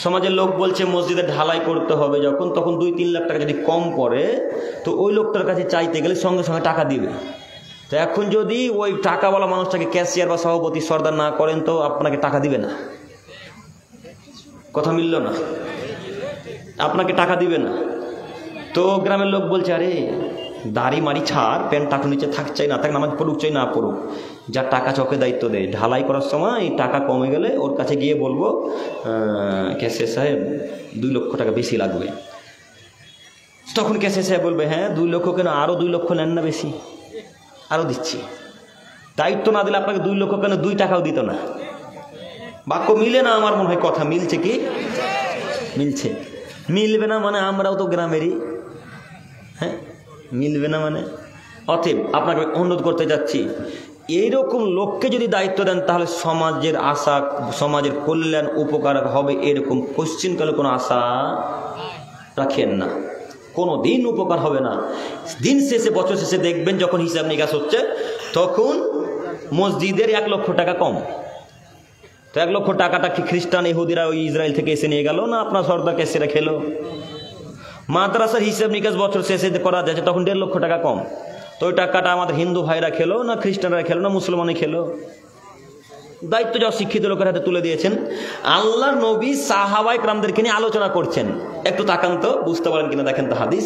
সমাজের লোক বলছে মসজিদে ঢালাই করতে হবে যখন, তখন 2-3 লাখ টাকা যদি কম পড়ে, তো ওই লোকটার কাছে চাইতে গেলে সঙ্গে সঙ্গে টাকা দিবে। তো এখন যদি ওই টাকাওয়ালা মানুষটাকে ক্যাশিয়ার বা সভাপতি সর্দার না করেন তো আপনাকে টাকা দিবে না। কথা মিলল না? আপনাকে টাকা দিবে না। তো গ্রামের লোক বলছে, আরে দাড়ি মারি ছাড়, প্যান্ট টাটু নিচে থাক চাই না থাক, নামাজ পড়ুক চাই না পড়ুক, যার টাকা চকে দায়িত্ব দেয়, ঢালাই করার সময় টাকা কমে গেলে ওর কাছে গিয়ে বলবো ক্যাশিয়ার সাহেব 2 লক্ষ টাকা বেশি লাগবে। তখন ক্যাশিয়ার সাহেব বলবে, হ্যাঁ 2 লক্ষ কেন, আরও 2 লক্ষ নেন না বেশি, আরও দিচ্ছি। দায়িত্ব না দিলে আপনাকে 2 লক্ষ কেন, 2 টাকাও দিত না। বাক্য মিলে না? আমার মনে হয় কথা মিলছে কি? মিলছে। মিলবে না মানে আমরাও তো গ্রামেরই, হ্যাঁ, মিলবে না মানে। অতএব আপনাকে অনুরোধ করতে যাচ্ছি, এইরকম লোককে যদি দায়িত্ব দেন তাহলে সমাজের আশা, সমাজের কল্যাণ উপকার হবে এরকম কোশ্চিনকালে কোনো আশা রাখেন না, কোনো দিন উপকার হবে না। দিন শেষে, বছর শেষে দেখবেন যখন হিসাব নিকাশ হচ্ছে তখন মসজিদের 1 লক্ষ টাকা কম। তো 1 লক্ষ টাকাটা কি খ্রিস্টান ইহুদিরা ওই ইসরায়েল থেকে এসে নিয়ে গেল, না আপনার সর্দার ক্যাশিয়ারা খেলো? মাদ্রাসার হিসাব নিকাশ বছর শেষে করা যাচ্ছে তখন 1.5 লক্ষ টাকা কম। তো ওই টাকাটা আমাদের হিন্দু ভাইরা খেলো, না খ্রিস্টানরা খেলো, না মুসলমানে খেলো? দায়িত্ব যা শিক্ষিত লোকের হাতে তুলে দিয়েছেন। আল্লাহর নবী সাহাবায়ে কেরামদেরকে নিয়ে আলোচনা করছেন, একটু তাকান তো, বুঝতে পারেন কিনা দেখেন তো হাদিস।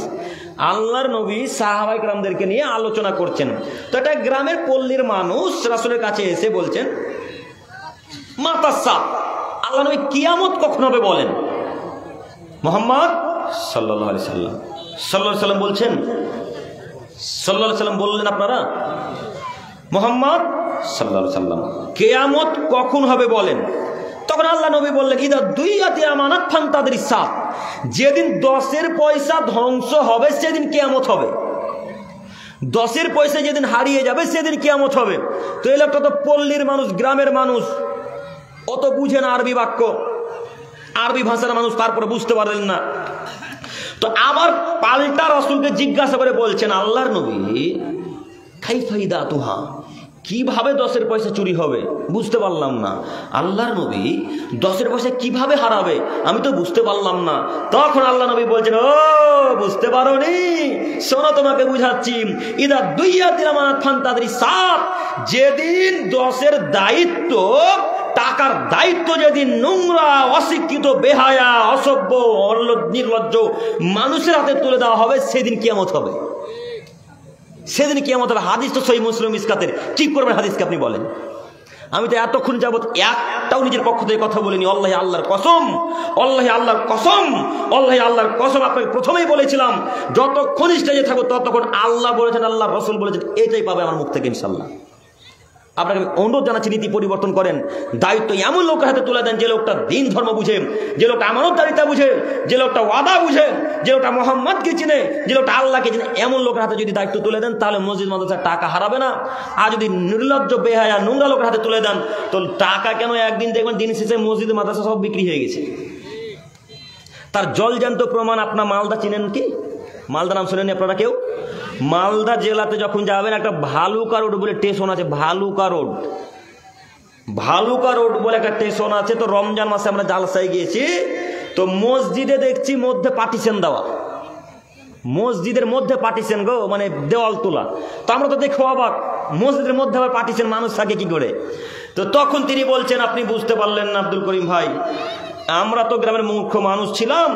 আল্লাহর নবী সাহাবায়ে কেরামদেরকে নিয়ে আলোচনা করছেন। তো একটা গ্রামের পল্লীর মানুষ রাসূলের কাছে এসে বলছেন, মাতাসা, আল্লাহ নবী কিয়ামত কখন হবে বলেন। মুহাম্মদ সাল্লাল্লাহু আলাইহি সাল্লাম বলছেন, সাল্লাল্লাহু আলাইহি সাল্লাম বললেন, আপনারা মুহাম্মদ সাল্লাল্লাহু আলাইহি সাল্লাম কিয়ামত কখন হবে বলেন। তখন আল্লাহ নবী বললেন, ইদা দুইয়াতি আমানাত ফান্তাদের ইসাব, যেদিন 10-এর পয়সা ধ্বংস হবে সেদিন কিয়ামত হবে। 10-এর পয়সা যেদিন হারিয়ে যাবে সেদিন কিয়ামত হবে। তো এই লোকটা তো পল্লীর মানুষ, গ্রামের মানুষ, অত বুঝে না আরবি বাক্য, আরবি ভাষার মানুষ, তারপরে বুঝতে পারলেন না। তো আবার পাল্টা রাসূলকে জিজ্ঞাসা করে বলছেন, আল্লাহর নবী কাইফা ইদাতুহা, কিভাবে 10-এর পয়সা চুরি হবে? বুঝতে পারলাম না। আল্লাহর নবী 10-এর পয়সা কিভাবে হারাবে? আমি তো বুঝতে পারলাম না। তখন আল্লাহ নবী বলছেন, ও বুঝতে পারোনি, শোনো তোমাকে বুঝাচ্ছি। ইদা দুইয়াতিল আমানাত ফান্তাদরি সাত, যেদিন 10-এর দায়িত্ব, টাকার দায়িত্ব যেদিন নোংরা, অশিক্ষিত, বেহায়া, অসভ্য, নির্লজ্জ মানুষের হাতে তুলে দেওয়া হবে সেদিন কিয়ামত হবে। সেদিন কিয়ামত হবে। হাদিস তো সহিহ মুসলিম মিসকাতের। কি করবেন হাদিসকে আপনি বলেন? আমি তো এতক্ষণ যাবত একটাও নিজের পক্ষ থেকে কথা বলিনি। আল্লাহ আল্লাহর কসম, আল্লাহ আল্লাহর কসম, আল্লাহ আল্লাহর কসম, আপনাকে প্রথমেই বলেছিলাম যতক্ষণ স্টেজে থাকো ততক্ষণ আল্লাহ বলেছেন, আল্লাহ রসুল বলেছেন, এটাই পাবে আমার মুখ থেকে ইনশাল্লাহ। আপনাকে আমি অনুরোধ জানাচ্ছি, নীতি পরিবর্তন করেন। দায়িত্ব এমন লোকের হাতে তুলে দেন যে লোকটা দিন ধর্ম বুঝে, যে লোকটা আমানতদারিতা বুঝে, যে লোকটা ওয়াদা বুঝে, যে লোকটা মোহাম্মদকে চিনে, যে লোকটা আল্লাহকে চিনে। এমন লোকের হাতে যদি দায়িত্ব তুলে দেন তাহলে মসজিদ মাদ্রাসার টাকা হারাবে না। আর যদি নির্লজ্জ, বেহায়া, নোংরা লোকের হাতে তুলে দেন তো টাকা কেন, একদিন দেখবেন দিন শেষে মসজিদ মাদ্রাসা সব বিক্রি হয়ে গেছে। তার জলজান্ত প্রমাণ। আপনার মালদা চিনেন কি? মালদা নাম শুনেননি আপনারা কেউ? মালদা জেলাতে যখন যাবেন একটা ভালুকা রোড বলে স্টেশন আছে। ভালুকা রোড বলে একটা স্টেশন আছে। তো রমজান মাসে আমরা জালসায় গিয়েছি, তো মসজিদে দেখছি মধ্যে পার্টিশন দেওয়া, মসজিদের মধ্যে পার্টিশন গো, মানে দেওয়াল তোলা। তো আমরা তো দেখো অবাক, মসজিদের মধ্যে আবার পার্টিশন, মানুষ থাকে কি করে? তো তখন তিনি বলছেন, আপনি বুঝতে পারলেন না আব্দুল করিম ভাই, আমরা তো গ্রামের মূর্খ মানুষ ছিলাম।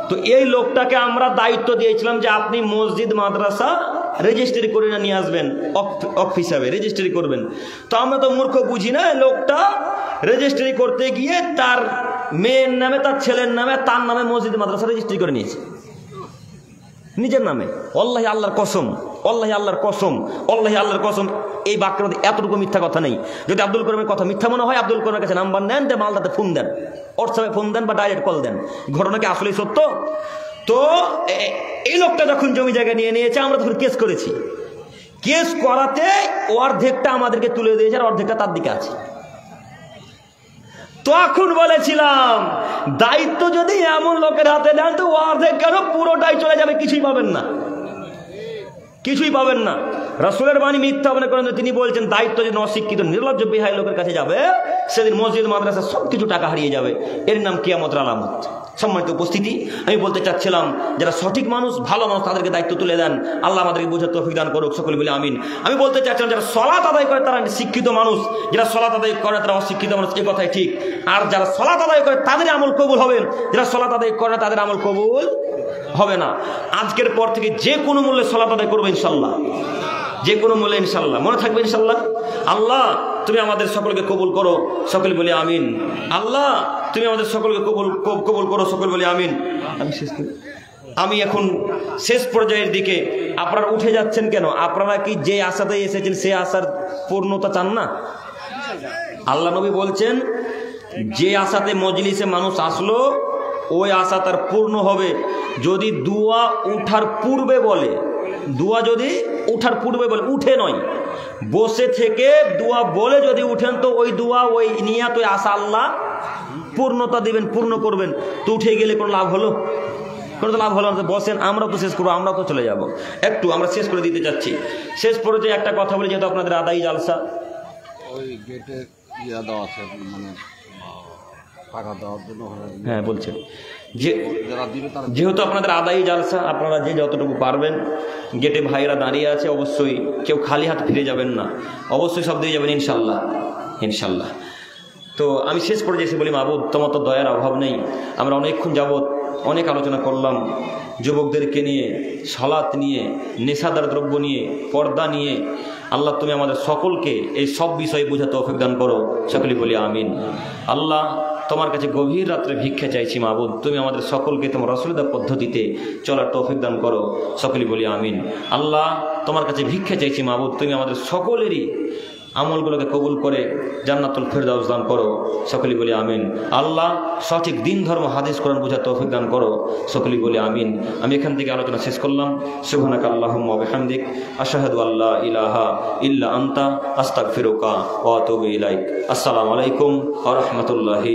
তো এই লোকটাকে আমরা দায়িত্ব দিয়েছিলাম যে আপনি মসজিদ মাদ্রাসা রেজিস্ট্রি করে নিয়ে আসবেন, অফ হিসাবে রেজিস্ট্রি করবেন। তো আমরা তো মূর্খ, বুঝি না। লোকটা রেজিস্ট্রি করতে গিয়ে তার মেয়ের নামে, তার ছেলের নামে, তার নামে মসজিদ মাদ্রাসা রেজিস্ট্রি করে নিয়েছে নিজের নামে। আল্লাহ আল্লাহর কসম, আল্লাহ আল্লাহর কসম, আল্লাহ আল্লাহর কসম, এই বাক্যের মধ্যে এতটুকু মিথ্যা কথা নেই। যদি আব্দুল করিমের কথা মিথ্যা মনে হয়, আব্দুল করিমের কাছে নাম্বার নেন, মালদাতে ফোন দেন, হোয়াটসঅ্যাপে ফোন দেন বা ডাইরেক্ট কল দেন। ঘটনা কি আসলেই সত্য? তো এই লোকটা যখন জমি জায়গা নিয়ে নিয়েছে, আমরা তখন কেস করেছি। কেস করাতে অর্ধেকটা আমাদেরকে তুলে দিয়েছে, আর অর্ধেকটা তার দিকে আছে। তখন বলেছিলাম দায়িত্ব যদি এমন লোকের হাতে দেন তো অর্ধেক কেন, পুরোটাই চলে যাবে, কিছুই পাবেন না, কিছুই পাবেন না। রাসূলের বাণী মিথ্যা মনে করেন। তিনি বলছেন দায়িত্ব যে অশিক্ষিত নির্লজ্জ বেহাই লোকের কাছে যাবে, সেদিন মসজিদ মাদ্রাসা সবকিছু টাকা হারিয়ে যাবে। এর নাম কিয়ামতের আলামত। সম্মানিত উপস্থিতি, আমি বলতে চাচ্ছিলাম যারা সঠিক মানুষ, ভালো মানুষ, তাদেরকে দায়িত্ব তুলে দেন। আল্লাহ আমাদেরকে বোঝার তৌফিক দান করুক, সকলে বলে আমিন। আমি বলতে চাচ্ছিলাম যারা সালাত আদায় করে তারা শিক্ষিত মানুষ, যারা সালাত আদায় করে তারা অশিক্ষিত মানুষ, এই কথাই ঠিক। আর যারা সালাত আদায় করে তাদের আমল কবুল হবে, যারা সালাত আদায় করে না তাদের আমল কবুল হবে না। আজকের পর থেকে যে কোনো মূল্যে সালাত আদায় করবো ইনশাল্লাহ, যে কোনো মূল্যে ইনশাল্লাহ। মনে থাকবে ইনশাল্লাহ। আল্লাহ তুমি আমাদের সকলকে কবুল করো, সকলে বলি আমিন। আল্লাহ তুমি আমাদের সকলকে কবুল করো, সকলে বলি আমিন। আমি এখন শেষ পর্যায়ের দিকে। আপনারা উঠে যাচ্ছেন কেন? আপনারা কি যে আশাতে এসেছেন সে আশার পূর্ণতা চান না? আল্লাহ নবী বলছেন যে আশাতে মজলিসে মানুষ আসলো ওই আশা তার পূর্ণ হবে যদি দুয়া উঠার পূর্বে বলে। দুয়া যদি উঠার পূর্বে বলে, উঠে নয়, বসে থেকে দুয়া বলে যদি উঠেন তো ওই দুয়া, ওই নিয়াত, ওই আশা আল্লাহ পূর্ণতা দিবেন, পূর্ণ করবেন। তো উঠে গেলে কোনো লাভ হলো? কোনো তো লাভ হলো না। বসেন, আমরা তো শেষ করবো, আমরা তো চলে যাব। একটু আমরা শেষ করে দিতে চাচ্ছি। শেষ পর্যায়ে একটা কথা বলি, যেহেতু আপনাদের আদায়ী জালসা, ওই গেটে ইয়া দেওয়া আছে, মানে টাকা দেওয়ার জন্য। হ্যাঁ বলছেন যে যেহেতু আপনাদের আদায়ী জালসা, আপনারা যে যতটুকু পারবেন, গেটে ভাইরা দাঁড়িয়ে আছে, অবশ্যই কেউ খালি হাত ফিরে যাবেন না, অবশ্যই সব দিয়ে যাবেন ইনশাল্লাহ, ইনশাল্লাহ। তো আমি শেষ পর্যায়ে এসে বলি, মাবুদ তোমার তো দয়ার অভাব নেই। আমরা অনেকক্ষণ যাবৎ অনেক আলোচনা করলাম যুবকদেরকে নিয়ে, সালাত নিয়ে, নেশাদার দ্রব্য নিয়ে, পর্দা নিয়ে। আল্লাহ তুমি আমাদের সকলকে এই সব বিষয়ে বোঝা তৌফিক দান করো, সকলে বলি আমিন। আল্লাহ তোমার কাছে গভীর রাত্রে ভিক্ষা চাইছি মাবুদ, তুমি আমাদের সকলকে তোমার রাসূলের পদ্ধতিতে চলার তৌফিক দান করো, সকলে বলি আমিন। আল্লাহ তোমার কাছে ভিক্ষা চাইছি মাবুদ, তুমি আমাদের সকলেরই আমলগুলোকে কবুল করে জান্নাতুল ফেরদাউস দান করো, সকলে বলি আমিন। আল্লাহ সঠিক দিন ধর্ম হাদিস কোরআন বোঝার তৌফিক দান করো, সকলে বলি আমিন। আমি এখান থেকে আলোচনা শেষ করলাম। সুবহানাকা আল্লাহুম্মা ওয়া বিহামদিক, আশহাদু আল্লা ইলাহা ইল্লা আনতা, আস্তাগফিরুকা ওয়া আতুবু ইলাইক। আসসালামু আলাইকুম ওয়া রাহমাতুল্লাহি।